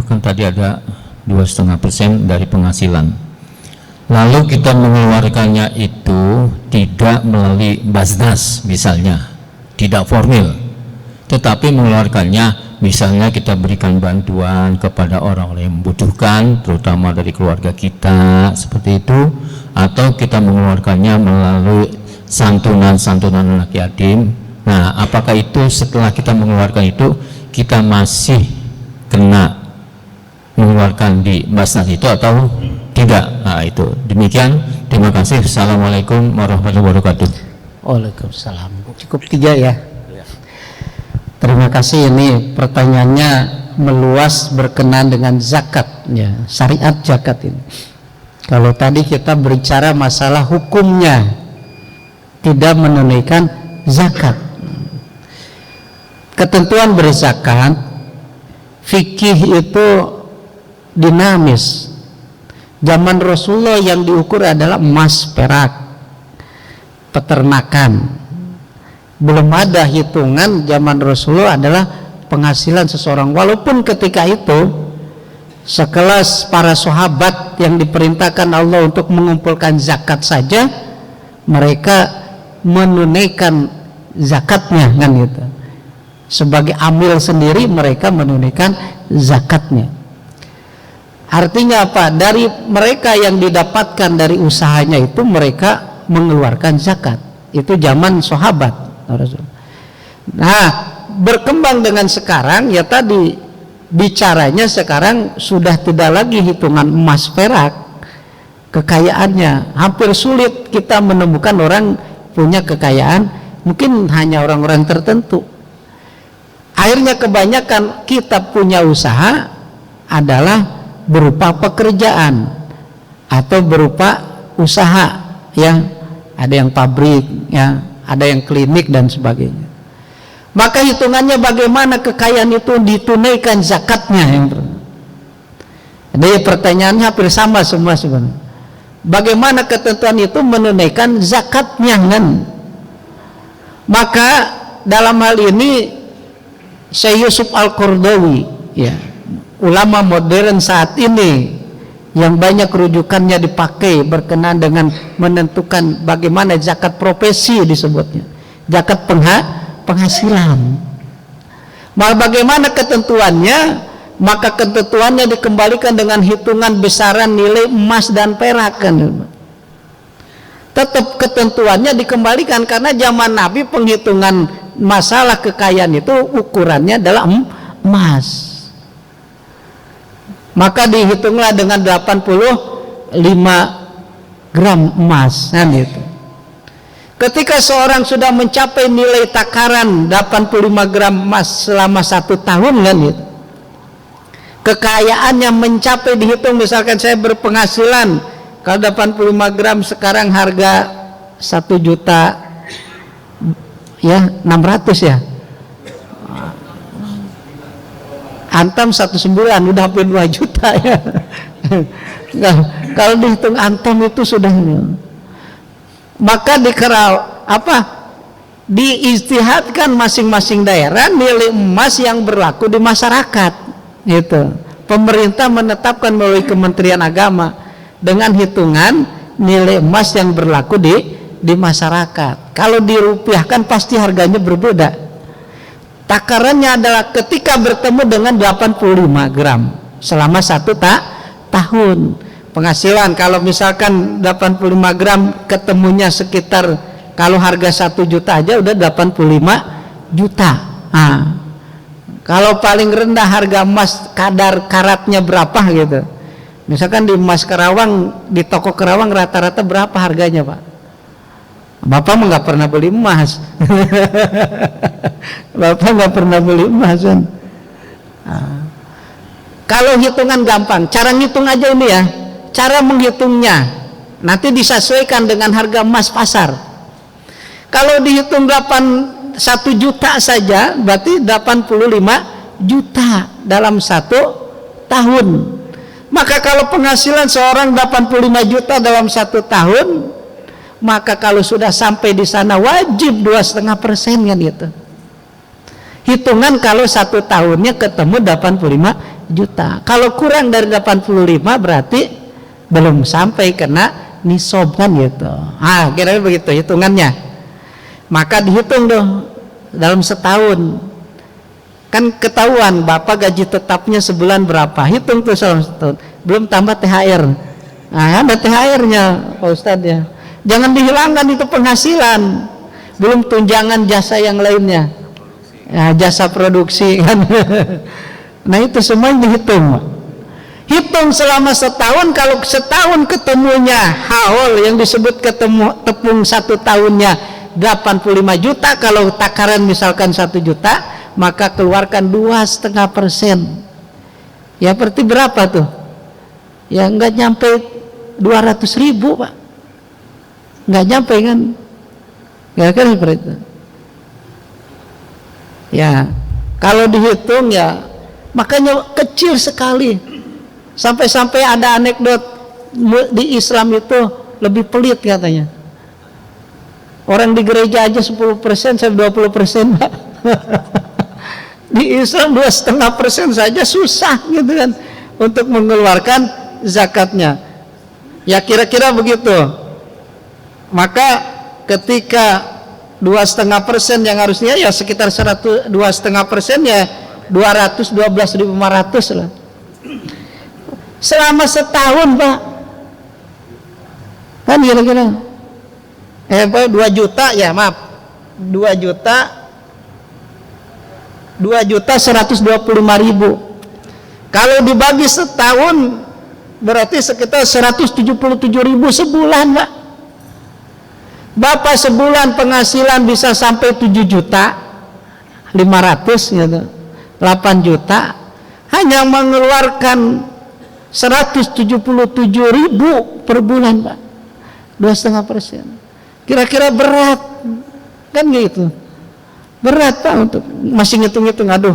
kan tadi ada 2,5% dari penghasilan. Lalu kita mengeluarkannya itu tidak melalui Basnas misalnya, tidak formil, tetapi mengeluarkannya misalnya kita berikan bantuan kepada orang yang membutuhkan, terutama dari keluarga kita seperti itu, atau kita mengeluarkannya melalui santunan anak yatim Nah, apakah itu setelah kita mengeluarkan itu kita masih kena mengeluarkan di basnas itu atau tidak? Nah, itu demikian. Terima kasih. Assalamualaikum warahmatullahi wabarakatuh. Waalaikumsalam. Cukup 3 ya. Terima kasih. Ini pertanyaannya meluas berkenaan dengan zakat ya, syariat zakat ini. Kalau tadi kita berbicara masalah hukumnya tidak menunaikan zakat, ketentuan berzakat fikih itu dinamis. Zaman Rasulullah yang diukur adalah emas, perak, peternakan. Belum ada hitungan zaman Rasulullah adalah penghasilan seseorang, walaupun ketika itu sekelas para sahabat yang diperintahkan Allah untuk mengumpulkan zakat saja mereka menunaikan zakatnya kan gitu. Sebagai amil sendiri mereka menunaikan zakatnya. Artinya apa? Dari mereka yang didapatkan dari usahanya itu mereka mengeluarkan zakat. Itu zaman sahabat. Nah, berkembang dengan sekarang ya tadi bicaranya sekarang sudah tidak lagi hitungan emas perak kekayaannya. Hampir sulit kita menemukan orang punya kekayaan, mungkin hanya orang-orang tertentu. Akhirnya kebanyakan kita punya usaha adalah berupa pekerjaan atau berupa usaha ya, ada yang pabrik ya, ada yang klinik dan sebagainya. Maka hitungannya bagaimana kekayaan itu ditunaikan zakatnya yang jadi pertanyaannya hampir sama semua sebenarnya. Bagaimana ketentuan itu menunaikan zakatnya kan? Maka dalam hal ini Syekh Yusuf Al-Qaradawi ya, ulama modern saat ini yang banyak rujukannya dipakai berkenaan dengan menentukan bagaimana zakat profesi disebutnya, zakat penghasilan. Maka bagaimana ketentuannya? Maka ketentuannya dikembalikan dengan hitungan besaran nilai emas dan perak kan. Tetap ketentuannya dikembalikan karena zaman Nabi penghitungan masalah kekayaan itu ukurannya adalah emas. Maka dihitunglah dengan 85 gram emas kan itu. Ketika seorang sudah mencapai nilai takaran 85 gram emas selama 1 tahun kan itu, kekayaannya mencapai, dihitung misalkan saya berpenghasilan kalau 85 gram sekarang harga 1 juta ya 600 ya, antam 1 udah hampir 2 juta ya. Nah, kalau dihitung antam itu sudah, maka diistihadkan masing-masing daerah nilai emas yang berlaku di masyarakat gitu. Pemerintah menetapkan melalui Kementerian Agama dengan hitungan nilai emas yang berlaku di masyarakat. Kalau dirupiahkan pasti harganya berbeda. Takarannya adalah ketika bertemu dengan 85 gram selama 1 tahun penghasilan. Kalau misalkan 85 gram ketemunya sekitar, kalau harga 1 juta aja udah 85 juta. Nah, kalau paling rendah harga emas kadar karatnya berapa gitu, misalkan di emas Kerawang, di toko Kerawang rata-rata berapa harganya Pak? Bapak mah nggak pernah beli emas. Bapak nggak pernah beli emas kan? Nah, kalau hitungan gampang, cara ngitung aja ini ya. Cara menghitungnya nanti disesuaikan dengan harga emas pasar. Kalau dihitung 1 juta saja berarti 85 juta dalam 1 tahun. Maka kalau penghasilan seorang 85 juta dalam 1 tahun, maka kalau sudah sampai di sana wajib 2,5% kan gitu. Hitungan kalau 1 tahunnya ketemu 85 juta. Kalau kurang dari 85 berarti belum sampai kena nisab kan gitu. Ah, kira-kira begitu hitungannya. Maka dihitung tuh dalam setahun. Kan ketahuan Bapak gaji tetapnya sebulan berapa. Hitung tuh selama setahun. Belum tambah THR. Nah, ada THR-nya Pak Ustadz ya. Jangan dihilangkan itu penghasilan. belum tunjangan jasa yang lainnya, ya, jasa produksi kan. Nah itu semua dihitung. Hitung selama setahun, kalau setahun ketemunya haul yang disebut ketemu tepung 1 tahunnya 85 juta, kalau takaran misalkan 1 juta, maka keluarkan 2,5%. Ya berarti berapa tuh? Ya nggak nyampe 200.000 Pak, nggak nyampe kan? Nggak kan seperti itu. Ya kalau dihitung ya, makanya kecil sekali. Sampai-sampai ada anekdot di Islam itu lebih pelit katanya. Orang di gereja aja 10% sampai 20% Pak. Di Islam 2,5% saja susah gitu kan untuk mengeluarkan zakatnya. Ya kira-kira begitu. Maka ketika 2,5% yang harusnya ya sekitar 2,5% ya 212.500 lah. Selama setahun Pak, kan kira-kira 2 juta ya, maaf, 2.125.000. Kalau dibagi setahun berarti sekitar 177.000 sebulan Pak. Bapak sebulan penghasilan bisa sampai 7.500.000 gitu, 8 juta, hanya mengeluarkan 177.000 per bulan Pak, 2,5%. Kira-kira berat kan gitu, berat Pak untuk masih ngitung-ngitung. Aduh,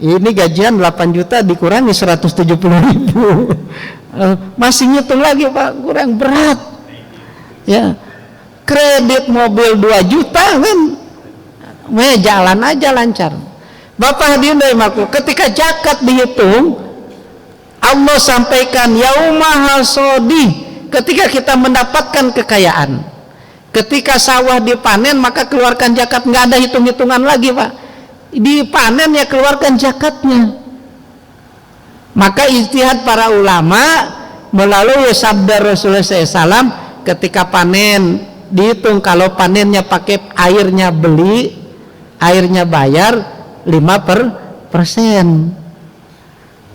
ini gajian 8 juta dikurangi 170.000, masih ngitung lagi Pak, kurang berat. Ya, kredit mobil 2 juta kan, jalan aja lancar. Bapak hadirin dari makhluk, ketika zakat dihitung, Allah sampaikan yauma hasodi, ketika kita mendapatkan kekayaan, ketika sawah dipanen maka keluarkan zakat, nggak ada hitung-hitungan lagi Pak, dipanen ya keluarkan zakatnya. Maka ijtihad para ulama melalui sabda Rasulullah SAW, ketika panen dihitung, kalau panennya pakai airnya beli, airnya bayar 5%.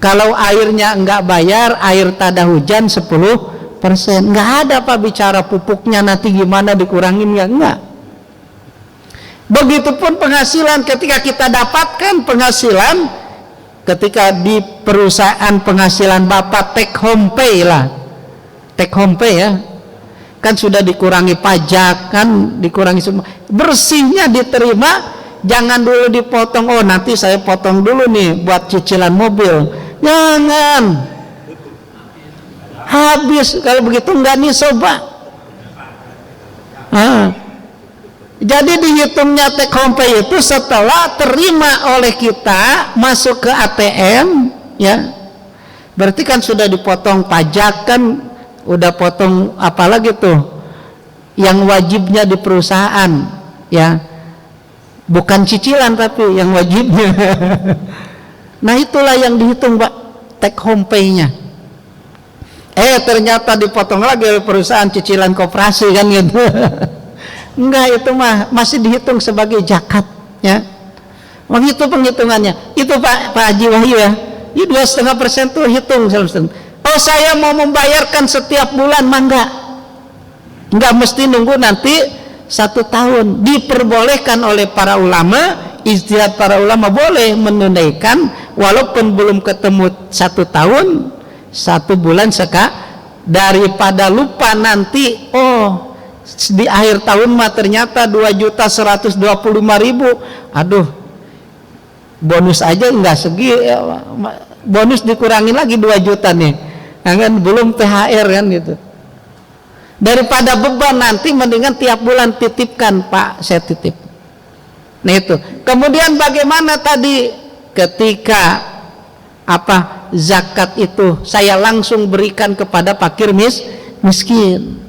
Kalau airnya enggak bayar, air tada hujan 10%. Enggak ada Pak bicara pupuknya nanti gimana dikurangin, ya enggak. Begitupun penghasilan, ketika kita dapatkan penghasilan, ketika di perusahaan penghasilan Bapak take home pay lah, take home pay ya, kan sudah dikurangi pajak, kan dikurangi semua, bersihnya diterima, jangan dulu dipotong. Oh nanti saya potong dulu nih buat cicilan mobil, jangan, habis kalau begitu enggak nih soba. Jadi dihitungnya take home pay itu setelah terima oleh kita masuk ke ATM ya, berarti kan sudah dipotong pajak, kan udah potong apalagi tuh yang wajibnya di perusahaan ya, bukan cicilan tapi yang wajibnya. Nah itulah yang dihitung Pak, take home pay-nya. Ternyata dipotong lagi oleh perusahaan cicilan koperasi kan gitu. Enggak, itu mah masih dihitung sebagai zakat ya. Begitu penghitungannya. Itu Pak Haji Wahyu ya. Ini 2,5% tuh hitung. Oh saya mau membayarkan setiap bulan, mah enggak mesti nunggu nanti 1 tahun. Diperbolehkan oleh para ulama, ijtihad para ulama boleh menunaikan walaupun belum ketemu 1 tahun, 1 bulan daripada lupa nanti, oh di akhir tahun mah ternyata 2.125.000, aduh bonus aja enggak segi, bonus dikurangin lagi 2 juta nih, kan belum THR kan gitu. Daripada beban nanti, mendingan tiap bulan titipkan, Pak saya titip. Nah itu. Kemudian bagaimana tadi ketika zakat itu saya langsung berikan kepada fakir miskin.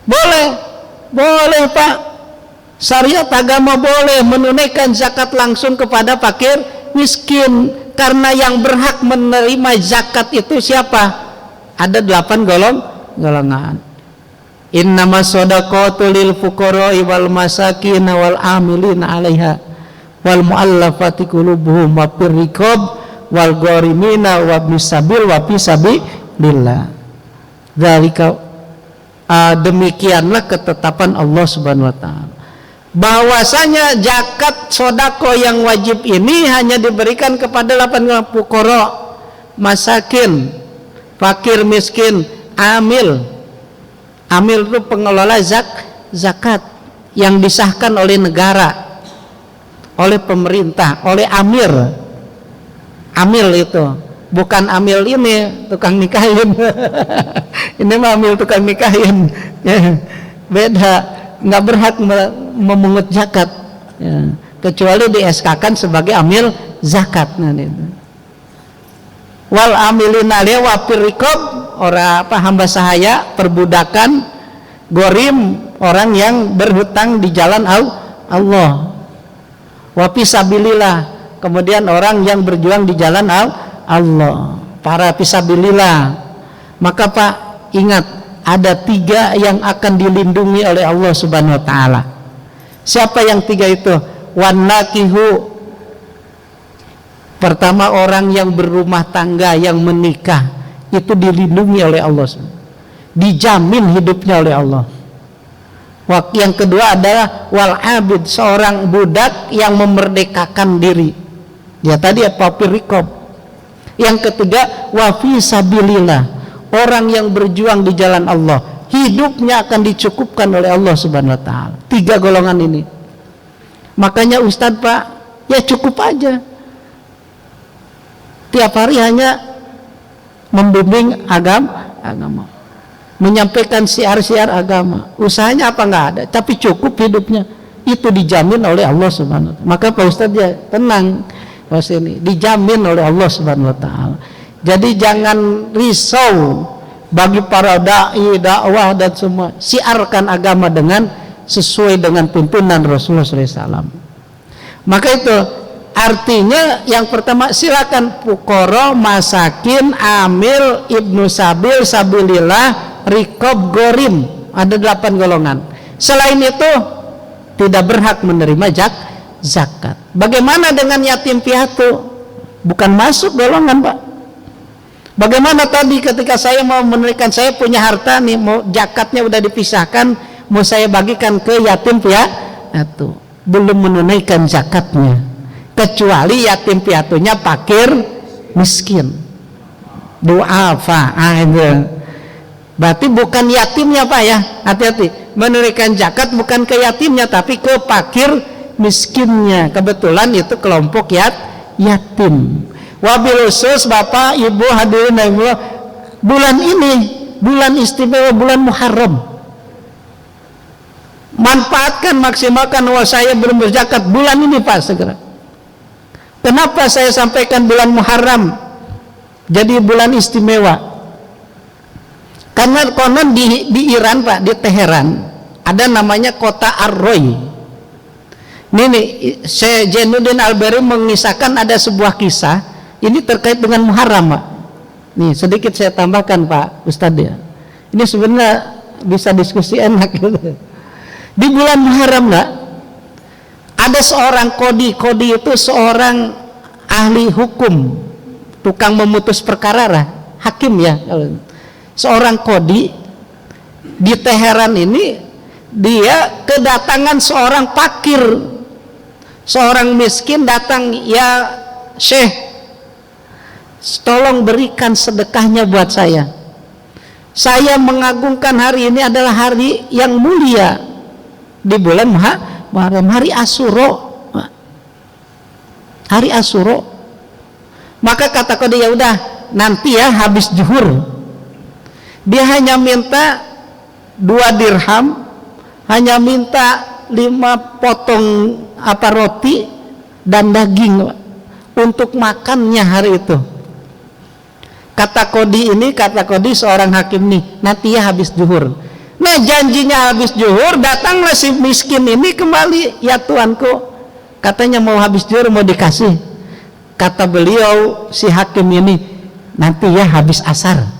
Boleh Pak, syariat agama boleh menunaikan zakat langsung kepada fakir miskin, karena yang berhak menerima zakat itu siapa? Ada 8 golongan. Innamas shadaqatu lil fuqara'i wal masakin wal amilin 'alaiha wal mu'allafati qulubuhum wa fir riqab wal gharimina wa bisabil wa fisabilillah. Dzalika demikianlah ketetapan Allah Subhanahu wa taala. Bahwasanya zakat sedekah yang wajib ini hanya diberikan kepada 8 fuqara, masakin, fakir miskin, amil. Amil itu pengelola zakat yang disahkan oleh negara, oleh pemerintah, oleh amir. Amil itu bukan amil ini tukang nikahin. Ini mah amil tukang nikahin. Beda, nggak berhak memungut zakat, ya, kecuali di SK-kan sebagai amil zakat. Nah, itu. Wal amilina alaiha wa fir riqab, orang apa, hamba sahaya, perbudakan, gorim, orang yang berhutang di jalan Allah, wa fisabilillah, kemudian orang yang berjuang di jalan Allah, para fisabilillah. Maka Pak, ingat, ada 3 yang akan dilindungi oleh Allah Subhanahu wa taala. Siapa yang 3 itu? Wanakihu, pertama orang yang berumah tangga, yang menikah, itu dilindungi oleh Allah, dijamin hidupnya oleh Allah. Yang kedua adalah wal abid, seorang budak yang memerdekakan diri, ya tadi apa, pirikob. Yang ketiga wa fi sabilillah, orang yang berjuang di jalan Allah, hidupnya akan dicukupkan oleh Allah Subhanahu wa taala. 3 golongan ini. Makanya Ustadz Pak, ya cukup aja tiap hari hanya membimbing agama, menyampaikan syiar-syiar agama. Usahanya apa nggak ada, tapi cukup hidupnya, itu dijamin oleh Allah Subhanahu wa taala. Maka Pak Ustadz ya tenang, Mas, ini dijamin oleh Allah Subhanahu wa taala. Jadi jangan risau bagi para dai, dakwah dan semua, siarkan agama dengan sesuai dengan tuntunan Rasulullah SAW. Maka itu artinya yang pertama, silakan fuqara, masakin, amil, ibnu sabil, sabilillah, riqab, gorim, ada 8 golongan. Selain itu tidak berhak menerima zakat. Bagaimana dengan yatim piatu? Bukan masuk golongan, Pak. Bagaimana tadi ketika saya mau menunaikan, saya punya harta nih, mau zakatnya udah dipisahkan, mau saya bagikan ke yatim piatu, belum menunaikan zakatnya, kecuali yatim piatunya fakir miskin, du'afa. Berarti bukan yatimnya Pak ya, hati-hati, menunaikan zakat bukan ke yatimnya tapi ke fakir miskinnya. Kebetulan itu kelompok yatim. Wabil khusus Bapak Ibu hadirin Allah, bulan ini bulan istimewa, bulan Muharram. Manfaatkan, maksimalkan. Wah, saya belum berzakat bulan ini Pak, segera. Kenapa saya sampaikan bulan Muharram jadi bulan istimewa? Karena konon di Iran Pak, di Teheran ada namanya kota Ar-Roy. Ini Syekh Jainuddin Al-Bari mengisahkan ada sebuah kisah ini terkait dengan Muharram Pak. Nih sedikit saya tambahkan Pak Ustadz ya. Ini sebenarnya bisa diskusi enak gitu. Di bulan Muharram Pak, ada seorang kodi itu seorang ahli hukum, tukang memutus perkara lah, hakim ya. Seorang kodi di Teheran ini, dia kedatangan seorang fakir, seorang miskin datang, ya Syekh, tolong berikan sedekahnya buat saya. Saya mengagungkan hari ini adalah hari yang mulia di bulan Muharram, hari Asyura, hari Asyura. Maka kata kodi, ya udah nanti ya habis zuhur. Dia hanya minta 2 dirham, hanya minta 5 potong roti dan daging untuk makannya hari itu. Kata kodi seorang hakim nih, nanti ya habis zuhur. Nah janjinya habis zuhur, datanglah si miskin ini kembali, ya tuanku, katanya mau habis zuhur mau dikasih. Kata beliau si hakim ini, nanti ya habis asar.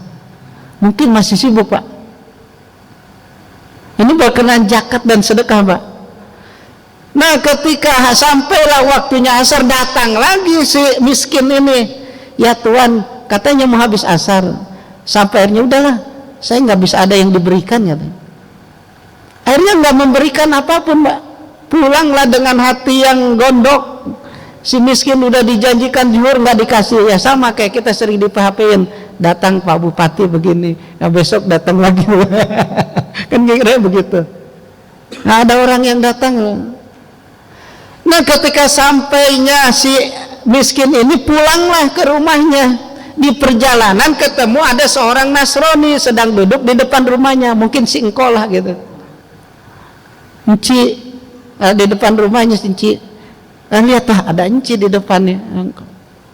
Mungkin masih sibuk Pak. Ini berkenaan zakat dan sedekah, Pak. Nah, ketika sampailah waktunya asar, datang lagi si miskin ini. Ya Tuhan, katanya mau habis asar. Sampai akhirnya udahlah, saya nggak bisa ada yang diberikan, katanya. Akhirnya nggak memberikan apapun, Mbak. Pulanglah dengan hati yang gondok. Si miskin udah dijanjikan zuhur nggak dikasih. Ya sama kayak kita sering di PHP-in. Datang Pak Bupati begini, nah besok datang lagi. Kan kira begitu. Nah, ada orang yang datang. Nah, ketika sampainya si miskin ini, pulanglah ke rumahnya. Di perjalanan ketemu ada seorang Nasrani sedang duduk di depan rumahnya, mungkin si engkau lah gitu. Enci di depan rumahnya si Enci. Lihatlah ada Enci di depannya.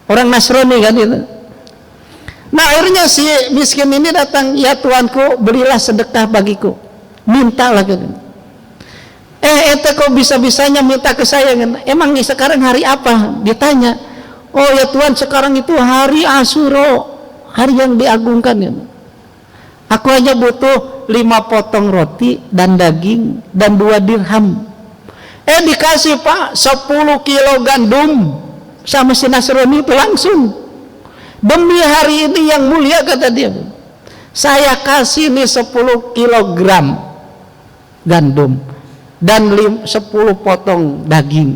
Orang Nasrani kan itu. Nah, akhirnya si miskin ini datang, ya Tuanku, berilah sedekah bagiku. Mintalah gitu. Ente kok bisa-bisanya minta ke saya kan? Emang nih sekarang hari apa? Ditanya. Oh ya Tuhan, sekarang itu hari Asyura, hari yang diagungkan ya. Aku hanya butuh 5 potong roti dan daging dan 2 dirham. Dikasih Pak 10 kilo gandum sama si Nasrani itu langsung. Demi hari ini yang mulia, kata dia, saya kasih nih 10 kilogram gandum dan 10 potong daging,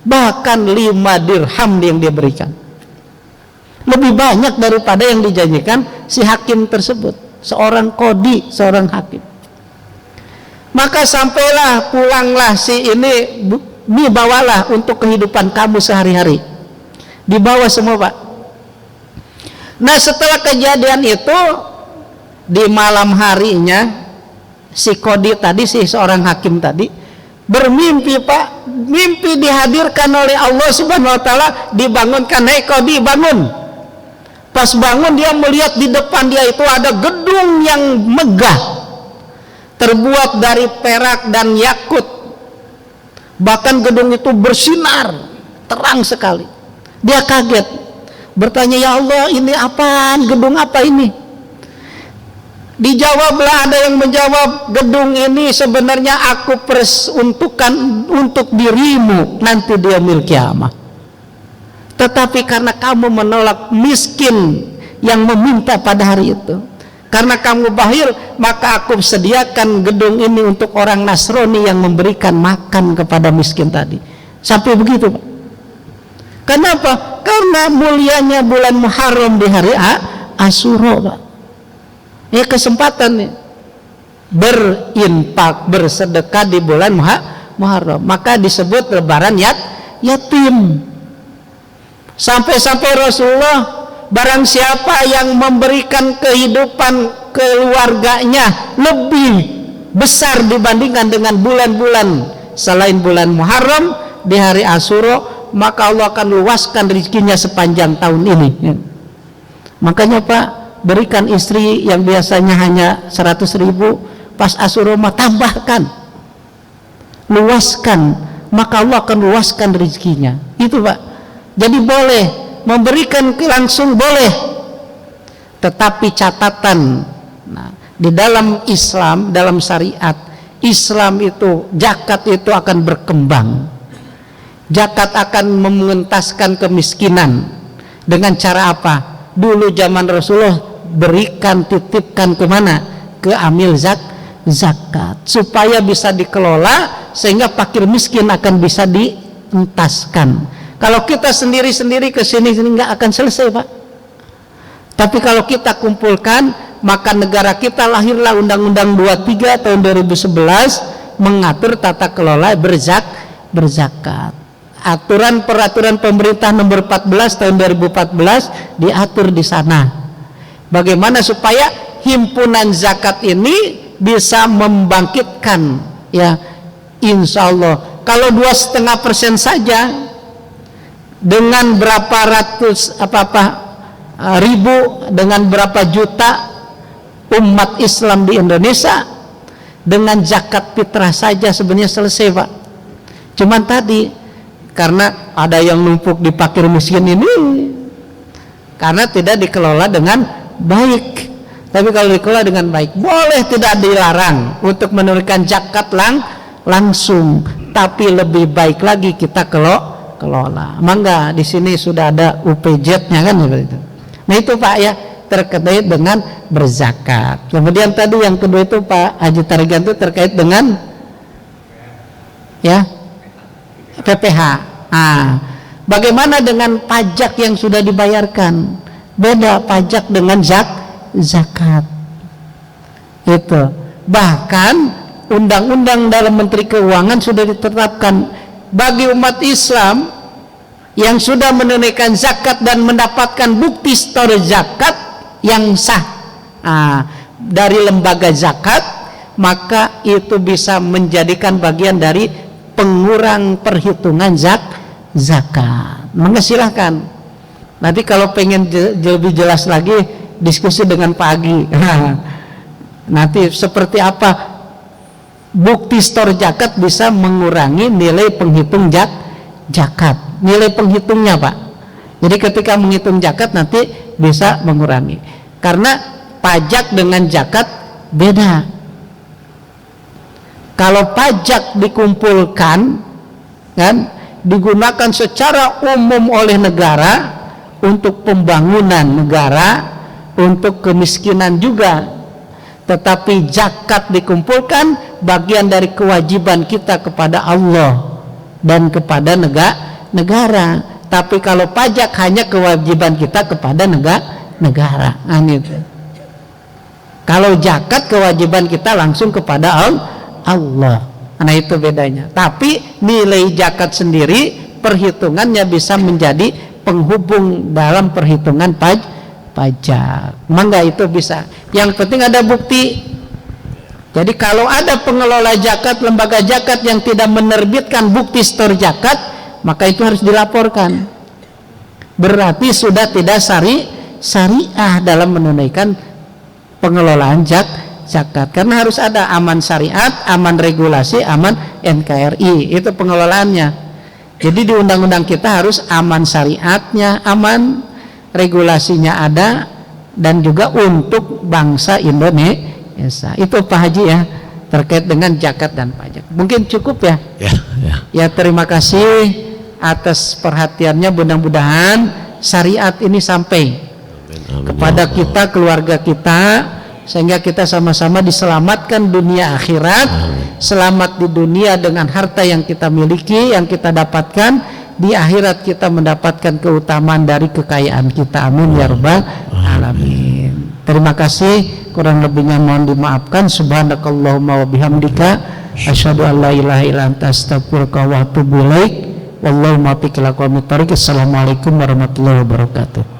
bahkan 5 dirham yang dia berikan. Lebih banyak daripada yang dijanjikan si hakim tersebut, seorang kodi, seorang hakim. Maka sampailah, pulanglah si ini, dibawalah untuk kehidupan kamu sehari-hari. Dibawa semua, Pak. Nah, setelah kejadian itu, di malam harinya si kodi tadi, si seorang hakim tadi bermimpi, Pak. Mimpi dihadirkan oleh Allah Subhanahu wa taala, dibangunkan, "Hei kodi, bangun." Pas bangun, dia melihat di depan dia itu ada gedung yang megah, terbuat dari perak dan yakut. Bahkan gedung itu bersinar terang sekali. Dia kaget, bertanya, "Ya Allah, ini apaan? Gedung apa ini?" Dijawablah, ada yang menjawab, "Gedung ini sebenarnya aku peruntukkan untuk dirimu nanti di yaumil kiamah. Tetapi karena kamu menolak miskin yang meminta pada hari itu, karena kamu bakhil, maka aku sediakan gedung ini untuk orang Nasrani yang memberikan makan kepada miskin tadi." Sampai begitu, Pak. Kenapa? Karena mulianya bulan Muharram di hari Asyura, Pak. Ini kesempatan nih, berinfak, bersedekah di bulan Muharram. Maka disebut lebaran yatim. Sampai-sampai Rasulullah, barang siapa yang memberikan kehidupan keluarganya lebih besar dibandingkan dengan bulan-bulan selain bulan Muharram di hari Asyura, maka Allah akan luaskan rezekinya sepanjang tahun ini. Makanya Pak, berikan istri yang biasanya hanya 100.000, pas Asyura tambahkan, luaskan, maka Allah akan luaskan rezekinya. Itu Pak. Jadi boleh memberikan langsung, boleh, tetapi catatan, nah, di dalam Islam, dalam syariat Islam itu, zakat itu akan berkembang. Zakat akan mengentaskan kemiskinan. Dengan cara apa? Dulu zaman Rasulullah berikan, titipkan kemana? Ke amil zakat, supaya bisa dikelola sehingga fakir miskin akan bisa dientaskan. Kalau kita sendiri-sendiri ke sini-sini nggak akan selesai, Pak. Tapi kalau kita kumpulkan, maka negara kita, lahirlah Undang-Undang 23 tahun 2011 mengatur tata kelola berzakat. Aturan peraturan pemerintah nomor 14 tahun 2014 diatur di sana. Bagaimana supaya himpunan zakat ini bisa membangkitkan, ya, insya Allah. Kalau 2,5% saja, dengan berapa ratus ribu, dengan berapa juta umat Islam di Indonesia, dengan zakat fitrah saja sebenarnya selesai, Pak. Cuman tadi karena ada yang numpuk di fakir miskin ini, karena tidak dikelola dengan baik. Tapi kalau dikelola dengan baik, boleh, tidak dilarang untuk menurunkan zakat langsung, tapi lebih baik lagi kita kelola. Mangga di sini sudah ada UPZ-nya kan seperti itu. Nah itu Pak ya, terkait dengan berzakat. Kemudian tadi yang kedua itu Pak Haji Tarigan itu terkait dengan ya PPH. Bagaimana dengan pajak yang sudah dibayarkan? Beda pajak dengan zakat. Itu. Bahkan undang-undang dalam Menteri Keuangan sudah ditetapkan bagi umat Islam yang sudah menunaikan zakat dan mendapatkan bukti store zakat yang sah dari lembaga zakat, maka itu bisa menjadikan bagian dari pengurang perhitungan zakat. Maka silahkan. Nanti kalau pengen lebih jelas lagi diskusi dengan Pak Agi. Nanti seperti apa bukti store zakat bisa mengurangi nilai penghitung zakat. Nilai penghitungnya Pak. Jadi ketika menghitung zakat nanti bisa mengurangi. Karena pajak dengan zakat beda. Kalau pajak dikumpulkan kan digunakan secara umum oleh negara untuk pembangunan negara, untuk kemiskinan juga. Tetapi zakat dikumpulkan bagian dari kewajiban kita kepada Allah dan kepada negara. Tapi kalau pajak hanya kewajiban kita kepada negara. Gitu. Kalau zakat kewajiban kita langsung kepada Allah. Nah itu bedanya. Tapi nilai zakat sendiri perhitungannya bisa menjadi penghubung dalam perhitungan pajak. Mangga itu bisa. Yang penting ada bukti. Jadi kalau ada pengelola zakat, lembaga zakat yang tidak menerbitkan bukti store zakat, maka itu harus dilaporkan. Berarti sudah tidak syariah dalam menunaikan pengelolaan zakat. Karena harus ada aman syariat, aman regulasi, aman NKRI. Itu pengelolaannya. Jadi di undang-undang kita harus aman syariatnya, aman regulasinya ada, dan juga untuk bangsa Indonesia. Itu Pak Haji ya, terkait dengan zakat dan pajak. Mungkin cukup ya? Ya terima kasih atas perhatiannya. Mudah-mudahan syariat ini sampai kepada kita, keluarga kita, sehingga kita sama-sama diselamatkan dunia akhirat. Selamat di dunia dengan harta yang kita miliki, yang kita dapatkan. Di akhirat kita mendapatkan keutamaan dari kekayaan kita. Amin ya rabbal alamin. Terima kasih, kurang lebihnya mohon dimaafkan. Subhanakallahumma wa bihamdika asyhadu an la ilaha illa anta astaghfiruka wa atubu ilaik. Wallahu muwaffiq ila aqwamit thoriq. Assalamualaikum warahmatullahi wabarakatuh.